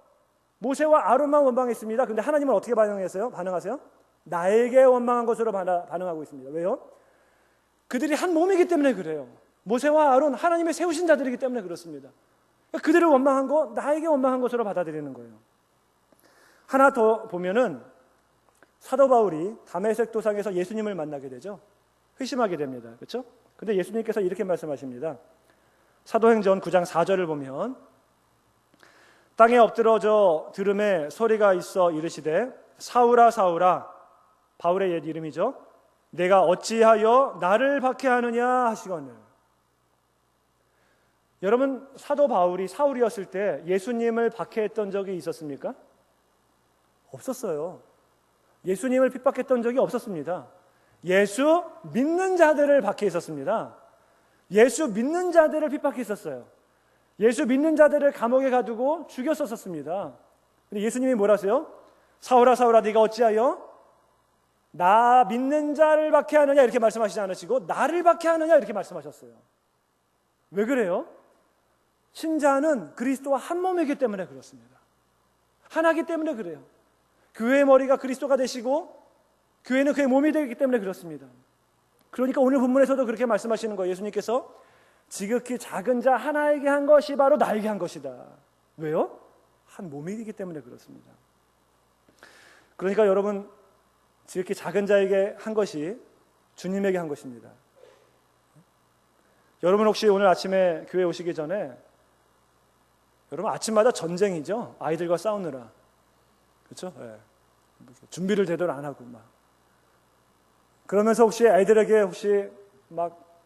모세와 아론만 원망했습니다. 그런데 하나님은 어떻게 반응하세요? 나에게 원망한 것으로 반응하고 있습니다. 왜요? 그들이 한 몸이기 때문에 그래요. 모세와 아론, 하나님의 세우신 자들이기 때문에 그렇습니다. 그들을 원망한 거, 나에게 원망한 것으로 받아들이는 거예요. 하나 더 보면은 사도 바울이 다메섹 도상에서 예수님을 만나게 되죠. 회심하게 됩니다. 그렇죠? 근데 예수님께서 이렇게 말씀하십니다. 사도행전 9장 4절을 보면 땅에 엎드러져 들음에 소리가 있어 이르시되 사울아 사울아, 바울의 옛 이름이죠. 내가 어찌하여 나를 박해하느냐 하시거늘. 여러분, 사도 바울이 사울이었을 때 예수님을 박해했던 적이 있었습니까? 없었어요. 예수님을 핍박했던 적이 없었습니다. 예수 믿는 자들을 박해했었습니다. 예수 믿는 자들을 핍박했었어요. 예수 믿는 자들을 감옥에 가두고 죽였었습니다. 근데 예수님이 뭐라 하세요? 사울아 사울아 네가 어찌하여 나 믿는 자를 박해하느냐 이렇게 말씀하시지 않으시고 나를 박해하느냐 이렇게 말씀하셨어요. 왜 그래요? 신자는 그리스도와 한 몸이기 때문에 그렇습니다. 하나이기 때문에 그래요. 교회의 머리가 그리스도가 되시고 교회는 그의 몸이 되기 때문에 그렇습니다. 그러니까 오늘 본문에서도 그렇게 말씀하시는 거예요. 예수님께서 지극히 작은 자 하나에게 한 것이 바로 나에게 한 것이다. 왜요? 한 몸이기 때문에 그렇습니다. 그러니까 여러분, 지극히 작은 자에게 한 것이 주님에게 한 것입니다. 여러분 혹시 오늘 아침에 교회 오시기 전에 여러분 아침마다 전쟁이죠. 아이들과 싸우느라. 그렇죠? 네. 준비를 제대로 안 하고 막 그러면서 혹시 아이들에게 혹시 막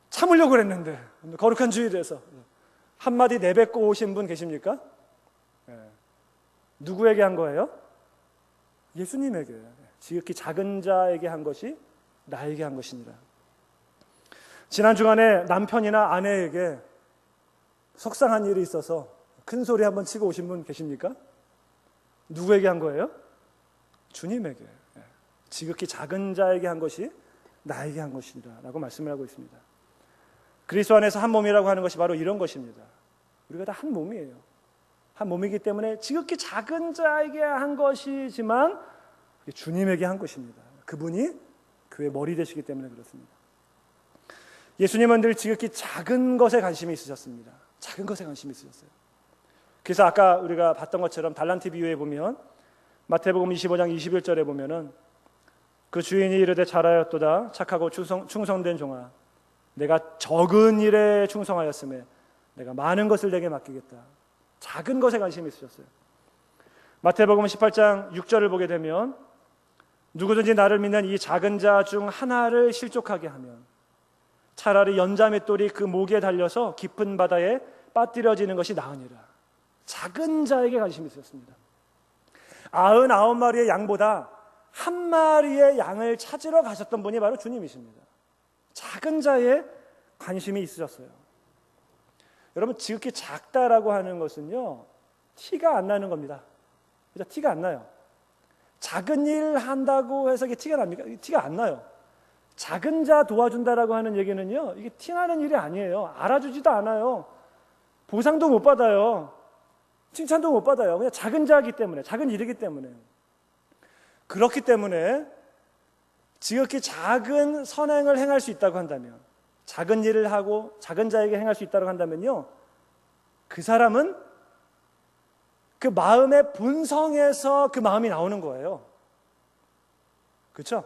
참으려고 그랬는데 거룩한 주일에서 한마디 내뱉고 오신 분 계십니까? 네. 누구에게 한 거예요? 예수님에게. 지극히 작은 자에게 한 것이 나에게 한 것이니라. 지난 주간에 남편이나 아내에게 속상한 일이 있어서 큰 소리 한번 치고 오신 분 계십니까? 누구에게 한 거예요? 주님에게. 지극히 작은 자에게 한 것이 나에게 한 것이니라 라고 말씀을 하고 있습니다. 그리스도 안에서 한 몸이라고 하는 것이 바로 이런 것입니다. 우리가 다 한 몸이에요. 한 몸이기 때문에 지극히 작은 자에게 한 것이지만 주님에게 한 것입니다. 그분이 그의 머리 되시기 때문에 그렇습니다. 예수님은 늘 지극히 작은 것에 관심이 있으셨습니다. 작은 것에 관심이 있으셨어요. 그래서 아까 우리가 봤던 것처럼 달란트 비유에 보면 마태복음 25장 21절에 보면은 그 주인이 이르되 잘하였도다 착하고 충성된 종아 내가 적은 일에 충성하였음에 내가 많은 것을 내게 맡기겠다. 작은 것에 관심이 있으셨어요. 마태복음 18장 6절을 보게 되면 누구든지 나를 믿는 이 작은 자 중 하나를 실족하게 하면 차라리 연자맷돌이 그 목에 달려서 깊은 바다에 빠뜨려지는 것이 나으니라. 작은 자에게 관심이 있었습니다. 99마리의 양보다 한 마리의 양을 찾으러 가셨던 분이 바로 주님이십니다. 작은 자에 관심이 있으셨어요. 여러분, 지극히 작다라고 하는 것은요, 티가 안 나는 겁니다. 그죠? 티가 안 나요. 작은 일 한다고 해서 이게 티가 납니까? 티가 안 나요. 작은 자 도와준다라고 하는 얘기는요, 이게 티나는 일이 아니에요. 알아주지도 않아요. 보상도 못 받아요. 칭찬도 못 받아요. 그냥 작은 자이기 때문에, 작은 일이기 때문에. 그렇기 때문에 지극히 작은 선행을 행할 수 있다고 한다면, 작은 일을 하고 작은 자에게 행할 수 있다고 한다면요, 그 사람은 그 마음의 본성에서 그 마음이 나오는 거예요. 그렇죠?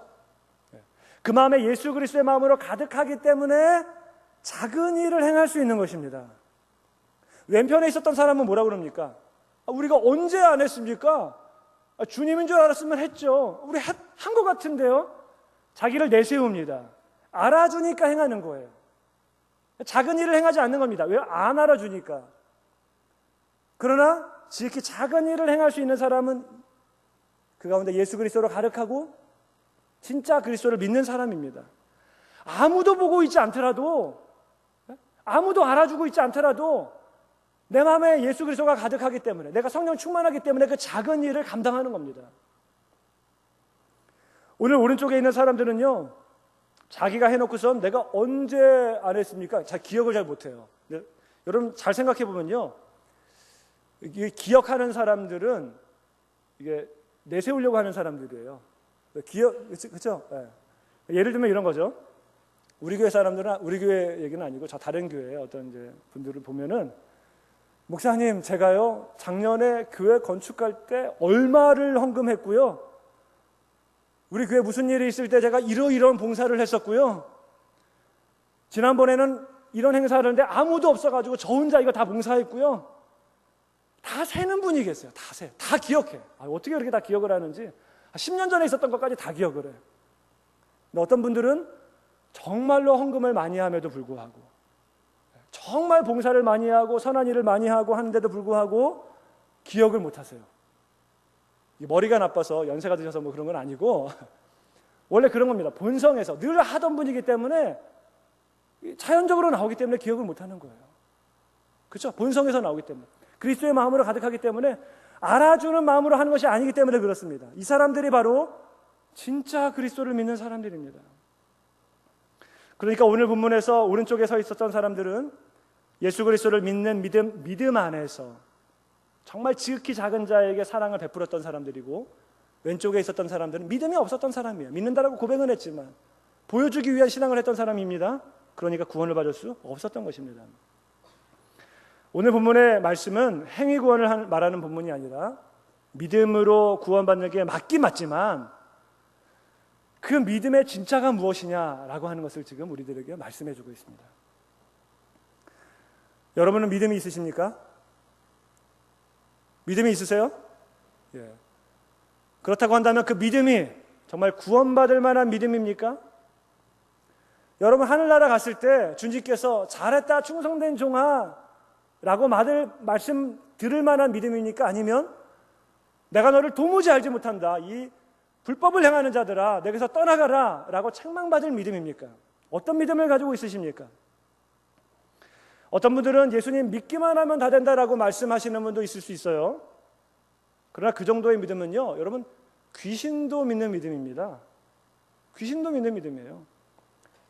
그 마음에 예수 그리스도의 마음으로 가득하기 때문에 작은 일을 행할 수 있는 것입니다. 왼편에 있었던 사람은 뭐라고 그럽니까? 우리가 언제 안 했습니까? 주님인 줄 알았으면 했죠. 우리 한 것 같은데요? 자기를 내세웁니다. 알아주니까 행하는 거예요. 작은 일을 행하지 않는 겁니다. 왜? 안 알아주니까. 그러나 지극히 작은 일을 행할 수 있는 사람은 그 가운데 예수 그리스도로 가득하고 진짜 그리스도를 믿는 사람입니다. 아무도 보고 있지 않더라도, 아무도 알아주고 있지 않더라도 내 마음에 예수 그리스도가 가득하기 때문에, 내가 성령 충만하기 때문에 그 작은 일을 감당하는 겁니다. 오늘 오른쪽에 있는 사람들은요, 자기가 해놓고선 내가 언제 안 했습니까? 잘 기억을 잘 못해요. 여러분 잘 생각해 보면요, 기억하는 사람들은 이게 내세우려고 하는 사람들이에요. 그렇죠? 네. 예를 들면 이런 거죠. 우리 교회 사람들은, 우리 교회 얘기는 아니고 저 다른 교회 어떤 이제 분들을 보면은, 목사님 제가요 작년에 교회 건축할 때 얼마를 헌금했고요, 우리 교회 무슨 일이 있을 때 제가 이러이러한 봉사를 했었고요, 지난번에는 이런 행사를 했는데 아무도 없어가지고 저 혼자 이거 다 봉사했고요. 다 세는 분이 계세요. 다 기억해. 어떻게 그렇게 다 기억을 하는지. 10년 전에 있었던 것까지 다 기억을 해요. 근데 어떤 분들은 정말로 헌금을 많이 함에도 불구하고, 정말 봉사를 많이 하고 선한 일을 많이 하고 하는데도 불구하고 기억을 못 하세요. 머리가 나빠서 연세가 드셔서 뭐 그런 건 아니고 원래 그런 겁니다. 본성에서 늘 하던 분이기 때문에, 자연적으로 나오기 때문에 기억을 못 하는 거예요. 그렇죠? 본성에서 나오기 때문에, 그리스도의 마음으로 가득하기 때문에, 알아주는 마음으로 하는 것이 아니기 때문에 그렇습니다. 이 사람들이 바로 진짜 그리스도를 믿는 사람들입니다. 그러니까 오늘 본문에서 오른쪽에 서 있었던 사람들은 예수 그리스도를 믿는 믿음 안에서 정말 지극히 작은 자에게 사랑을 베풀었던 사람들이고, 왼쪽에 있었던 사람들은 믿음이 없었던 사람이에요. 믿는다라고 고백은 했지만 보여주기 위한 신앙을 했던 사람입니다. 그러니까 구원을 받을 수 없었던 것입니다. 오늘 본문의 말씀은 행위 구원을 말하는 본문이 아니라 믿음으로 구원받는 게 맞긴 맞지만 그 믿음의 진짜가 무엇이냐라고 하는 것을 지금 우리들에게 말씀해 주고 있습니다. 여러분은 믿음이 있으십니까? 믿음이 있으세요? 예. 그렇다고 한다면 그 믿음이 정말 구원받을 만한 믿음입니까? 여러분 하늘나라 갔을 때 주님께서 잘했다 충성된 종아 라고 말씀 들을 만한 믿음입니까? 아니면 내가 너를 도무지 알지 못한다, 이 불법을 행하는 자들아 내게서 떠나가라 라고 책망받을 믿음입니까? 어떤 믿음을 가지고 있으십니까? 어떤 분들은 예수님 믿기만 하면 다 된다라고 말씀하시는 분도 있을 수 있어요. 그러나 그 정도의 믿음은요, 여러분 귀신도 믿는 믿음입니다. 귀신도 믿는 믿음이에요.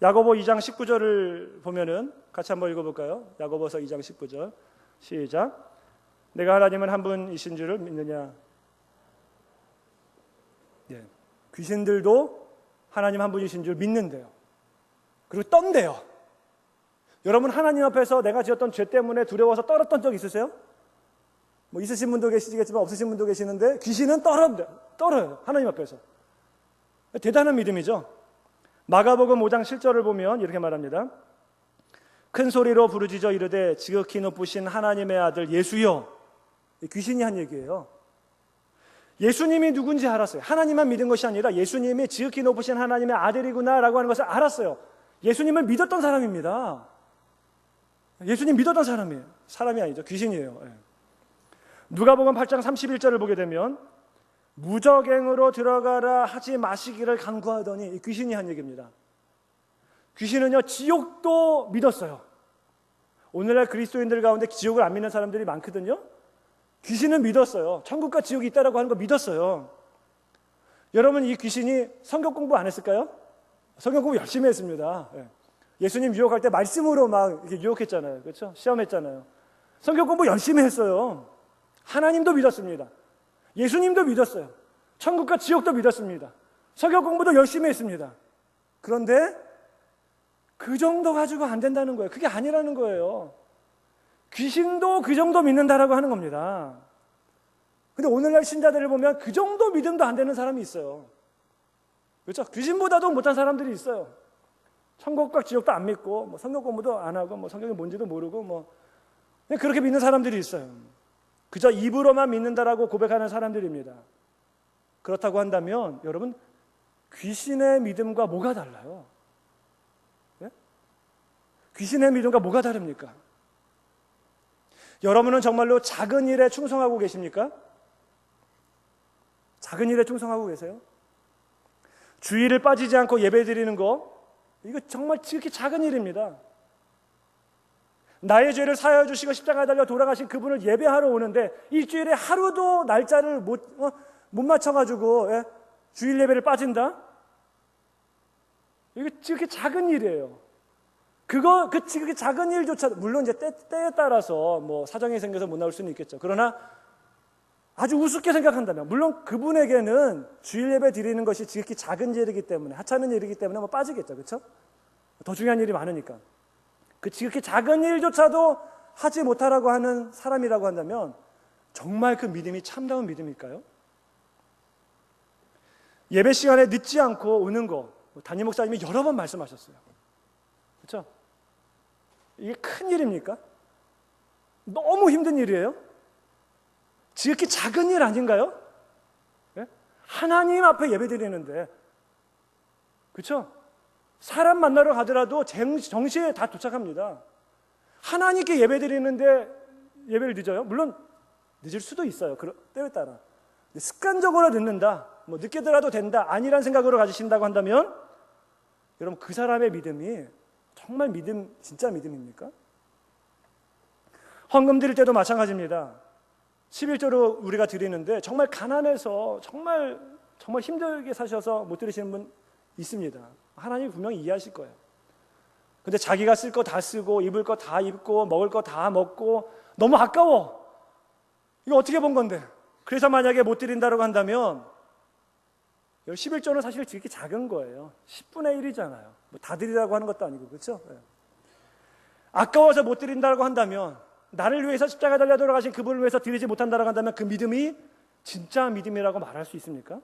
야고보 2장 19절을 보면은 같이 한번 읽어볼까요? 야고보서 2장 19절 시작. 내가 하나님은 한 분이신 줄을 믿느냐? 예. 귀신들도 하나님 한 분이신 줄 믿는데요. 그리고 떤대요. 여러분 하나님 앞에서 내가 지었던 죄 때문에 두려워서 떨었던 적 있으세요? 뭐 있으신 분도 계시겠지만 없으신 분도 계시는데 귀신은 떨어요. 하나님 앞에서. 대단한 믿음이죠. 마가복음 5장 7절을 보면 이렇게 말합니다. 큰 소리로 부르짖어 이르되 지극히 높으신 하나님의 아들 예수여. 귀신이 한 얘기예요. 예수님이 누군지 알았어요. 하나님만 믿은 것이 아니라 예수님이 지극히 높으신 하나님의 아들이구나라고 하는 것을 알았어요. 예수님을 믿었던 사람입니다. 예수님 믿었던 사람이에요. 사람이 아니죠. 귀신이에요. 누가복음 8장 31절을 보게 되면 무저갱으로 들어가라 하지 마시기를 간구하더니, 이 귀신이 한 얘기입니다. 귀신은요, 지옥도 믿었어요. 오늘날 그리스도인들 가운데 지옥을 안 믿는 사람들이 많거든요. 귀신은 믿었어요. 천국과 지옥이 있다라고 하는 거 믿었어요. 여러분, 이 귀신이 성경 공부 안 했을까요? 성경 공부 열심히 했습니다. 예수님 유혹할 때 말씀으로 막 이렇게 유혹했잖아요. 그렇죠? 시험했잖아요. 성경 공부 열심히 했어요. 하나님도 믿었습니다. 예수님도 믿었어요. 천국과 지옥도 믿었습니다. 성경 공부도 열심히 했습니다. 그런데 그 정도 가지고 안 된다는 거예요. 그게 아니라는 거예요. 귀신도 그 정도 믿는다라고 하는 겁니다. 근데 오늘날 신자들을 보면 그 정도 믿음도 안 되는 사람이 있어요. 그렇죠? 귀신보다도 못한 사람들이 있어요. 천국과 지옥도 안 믿고, 뭐 성경 공부도 안 하고, 뭐 성경이 뭔지도 모르고, 뭐 그냥 그렇게 믿는 사람들이 있어요. 그저 입으로만 믿는다라고 고백하는 사람들입니다. 그렇다고 한다면 여러분, 귀신의 믿음과 뭐가 달라요? 네? 귀신의 믿음과 뭐가 다릅니까? 여러분은 정말로 작은 일에 충성하고 계십니까? 작은 일에 충성하고 계세요? 주일을 빠지지 않고 예배 드리는 거, 이거 정말 지극히 작은 일입니다. 나의 죄를 사하여 주시고 십자가에 달려 돌아가신 그분을 예배하러 오는데 일주일에 하루도 날짜를 못 맞춰가지고 주일 예배를 빠진다? 이게 지극히 작은 일이에요. 그 지극히 작은 일조차, 물론 이제 때에 따라서 뭐 사정이 생겨서 못 나올 수는 있겠죠. 그러나 아주 우습게 생각한다면, 물론 그분에게는 주일 예배 드리는 것이 지극히 작은 일이기 때문에, 하찮은 일이기 때문에 뭐 빠지겠죠. 그렇죠? 더 중요한 일이 많으니까. 그 지극히 작은 일조차도 하지 못하라고 하는 사람이라고 한다면 정말 그 믿음이 참다운 믿음일까요? 예배 시간에 늦지 않고 오는 거, 담임 목사님이 여러 번 말씀하셨어요. 그렇죠? 이게 큰 일입니까? 너무 힘든 일이에요? 지극히 작은 일 아닌가요? 네? 하나님 앞에 예배 드리는데, 그렇죠? 사람 만나러 가더라도 정시에 다 도착합니다. 하나님께 예배 드리는데 예배를 늦어요? 물론 늦을 수도 있어요. 때에 따라. 습관적으로 늦는다, 뭐 늦게 들어도 된다, 아니란 생각으로 가지신다고 한다면 여러분, 그 사람의 믿음이 정말 진짜 믿음입니까? 헌금 드릴 때도 마찬가지입니다. 11조로 우리가 드리는데 정말 가난해서 정말 힘들게 사셔서 못 드리시는 분 있습니다. 하나님이 분명히 이해하실 거예요. 근데 자기가 쓸 거 다 쓰고 입을 거 다 입고 먹을 거 다 먹고 너무 아까워. 이거 어떻게 본 건데? 그래서 만약에 못 드린다고 한다면 11조는 사실 되게 작은 거예요. 10분의 1이잖아요. 뭐 다 드리라고 하는 것도 아니고, 그렇죠? 아까워서 못 드린다고 한다면, 나를 위해서 십자가에 달려 돌아가신 그분을 위해서 드리지 못한다고 한다면 그 믿음이 진짜 믿음이라고 말할 수 있습니까?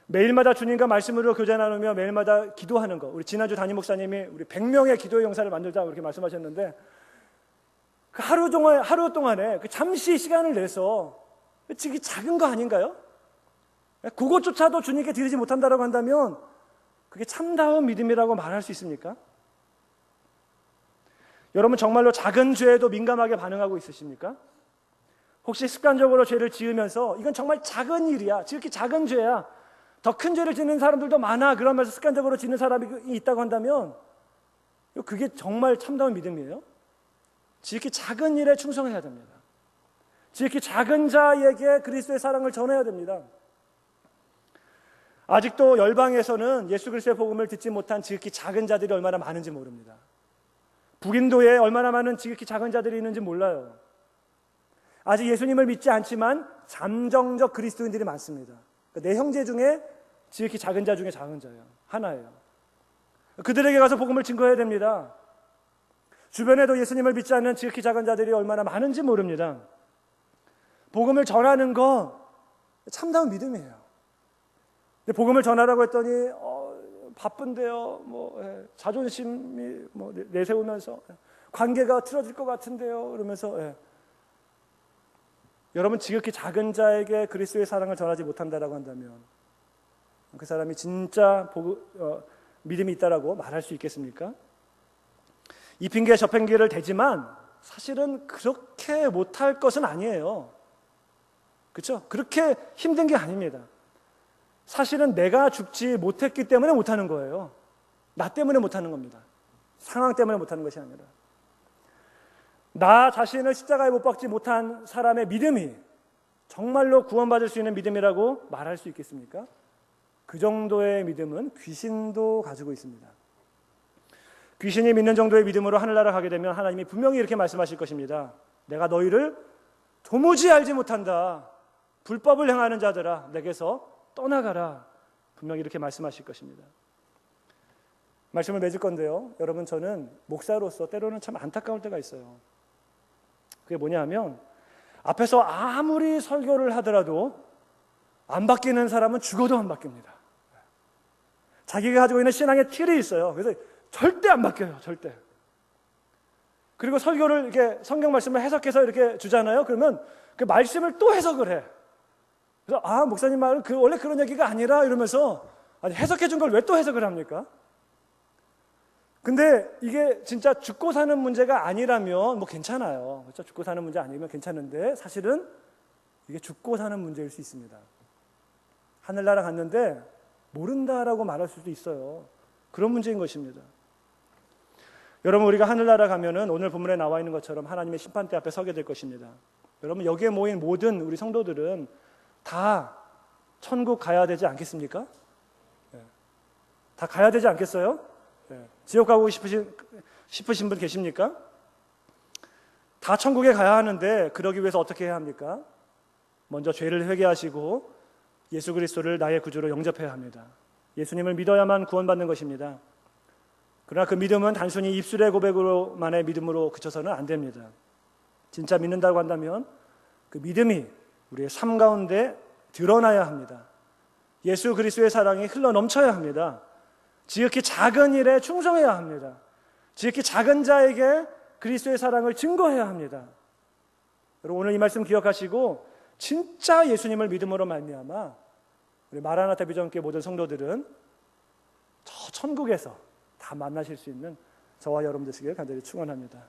매일마다 주님과 말씀으로 교제 나누며 매일마다 기도하는 거, 우리 지난주 담임 목사님이 우리 100명의 기도의 용사를 만들자 그렇게 말씀하셨는데, 그 하루 동안에 그 잠시 시간을 내서 지금 작은 거 아닌가요? 그것조차도 주님께 드리지 못한다고 한다면 그게 참다운 믿음이라고 말할 수 있습니까? 여러분, 정말로 작은 죄에도 민감하게 반응하고 있으십니까? 혹시 습관적으로 죄를 지으면서 이건 정말 작은 일이야, 지극히 작은 죄야, 더 큰 죄를 짓는 사람들도 많아, 그러면서 습관적으로 짓는 사람이 있다고 한다면 그게 정말 참다운 믿음이에요? 지극히 작은 일에 충성해야 됩니다. 지극히 작은 자에게 그리스도의 사랑을 전해야 됩니다. 아직도 열방에서는 예수 그리스도의 복음을 듣지 못한 지극히 작은 자들이 얼마나 많은지 모릅니다. 북인도에 얼마나 많은 지극히 작은 자들이 있는지 몰라요. 아직 예수님을 믿지 않지만 잠정적 그리스도인들이 많습니다. 내 형제 중에 지극히 작은 자 중에 작은 자예요. 하나예요. 그들에게 가서 복음을 증거해야 됩니다. 주변에도 예수님을 믿지 않는 지극히 작은 자들이 얼마나 많은지 모릅니다. 복음을 전하는 거 참다운 믿음이에요. 근데 복음을 전하라고 했더니 바쁜데요. 자존심이 내세우면서 관계가 틀어질 것 같은데요. 그러면서 여러분 지극히 작은 자에게 그리스도의 사랑을 전하지 못한다라고 한다면 그 사람이 진짜 믿음이 있다라고 말할 수 있겠습니까? 이 핑계 저 핑계를 대지만 사실은 그렇게 못할 것은 아니에요. 그렇죠? 그렇게 힘든 게 아닙니다. 사실은 내가 죽지 못했기 때문에 못하는 거예요. 나 때문에 못하는 겁니다. 상황 때문에 못하는 것이 아니라 나 자신을 십자가에 못 박지 못한 사람의 믿음이 정말로 구원받을 수 있는 믿음이라고 말할 수 있겠습니까? 그 정도의 믿음은 귀신도 가지고 있습니다. 귀신이 믿는 정도의 믿음으로 하늘나라 가게 되면 하나님이 분명히 이렇게 말씀하실 것입니다. 내가 너희를 도무지 알지 못한다. 불법을 행하는 자들아 내게서 떠나가라. 분명히 이렇게 말씀하실 것입니다. 말씀을 맺을 건데요. 여러분 저는 목사로서 때로는 참 안타까울 때가 있어요. 그게 뭐냐 하면 앞에서 아무리 설교를 하더라도 안 바뀌는 사람은 죽어도 안 바뀝니다. 자기가 가지고 있는 신앙의 틀이 있어요. 그래서 절대 안 바뀌어요. 절대. 그리고 설교를 이렇게 성경 말씀을 해석해서 이렇게 주잖아요. 그러면 그 말씀을 또 해석을 해. 그래서 목사님 말은 원래 그런 얘기가 아니라 이러면서 해석해 준 걸 왜 또 해석을 합니까? 근데 이게 진짜 죽고 사는 문제가 아니라면 괜찮아요. 그렇죠? 죽고 사는 문제 아니면 괜찮은데 사실은 이게 죽고 사는 문제일 수 있습니다. 하늘나라 갔는데 모른다라고 말할 수도 있어요. 그런 문제인 것입니다. 여러분 우리가 하늘나라 가면은 오늘 본문에 나와 있는 것처럼 하나님의 심판대 앞에 서게 될 것입니다. 여러분 여기에 모인 모든 우리 성도들은 다 천국 가야 되지 않겠습니까? 다 가야 되지 않겠어요? 지옥 가고 싶으신 분 계십니까? 다 천국에 가야 하는데 그러기 위해서 어떻게 해야 합니까? 먼저 죄를 회개하시고 예수 그리스도를 나의 구주로 영접해야 합니다. 예수님을 믿어야만 구원받는 것입니다. 그러나 그 믿음은 단순히 입술의 고백으로만의 믿음으로 그쳐서는 안 됩니다. 진짜 믿는다고 한다면 그 믿음이 우리의 삶 가운데 드러나야 합니다. 예수 그리스도의 사랑이 흘러 넘쳐야 합니다. 지극히 작은 일에 충성해야 합니다. 지극히 작은 자에게 그리스도의 사랑을 증거해야 합니다. 여러분 오늘 이 말씀 기억하시고 진짜 예수님을 믿음으로 말미암아 우리 마라나타 비전교회 모든 성도들은 저 천국에서 다 만나실 수 있는 저와 여러분 되시길 간절히 축원합니다.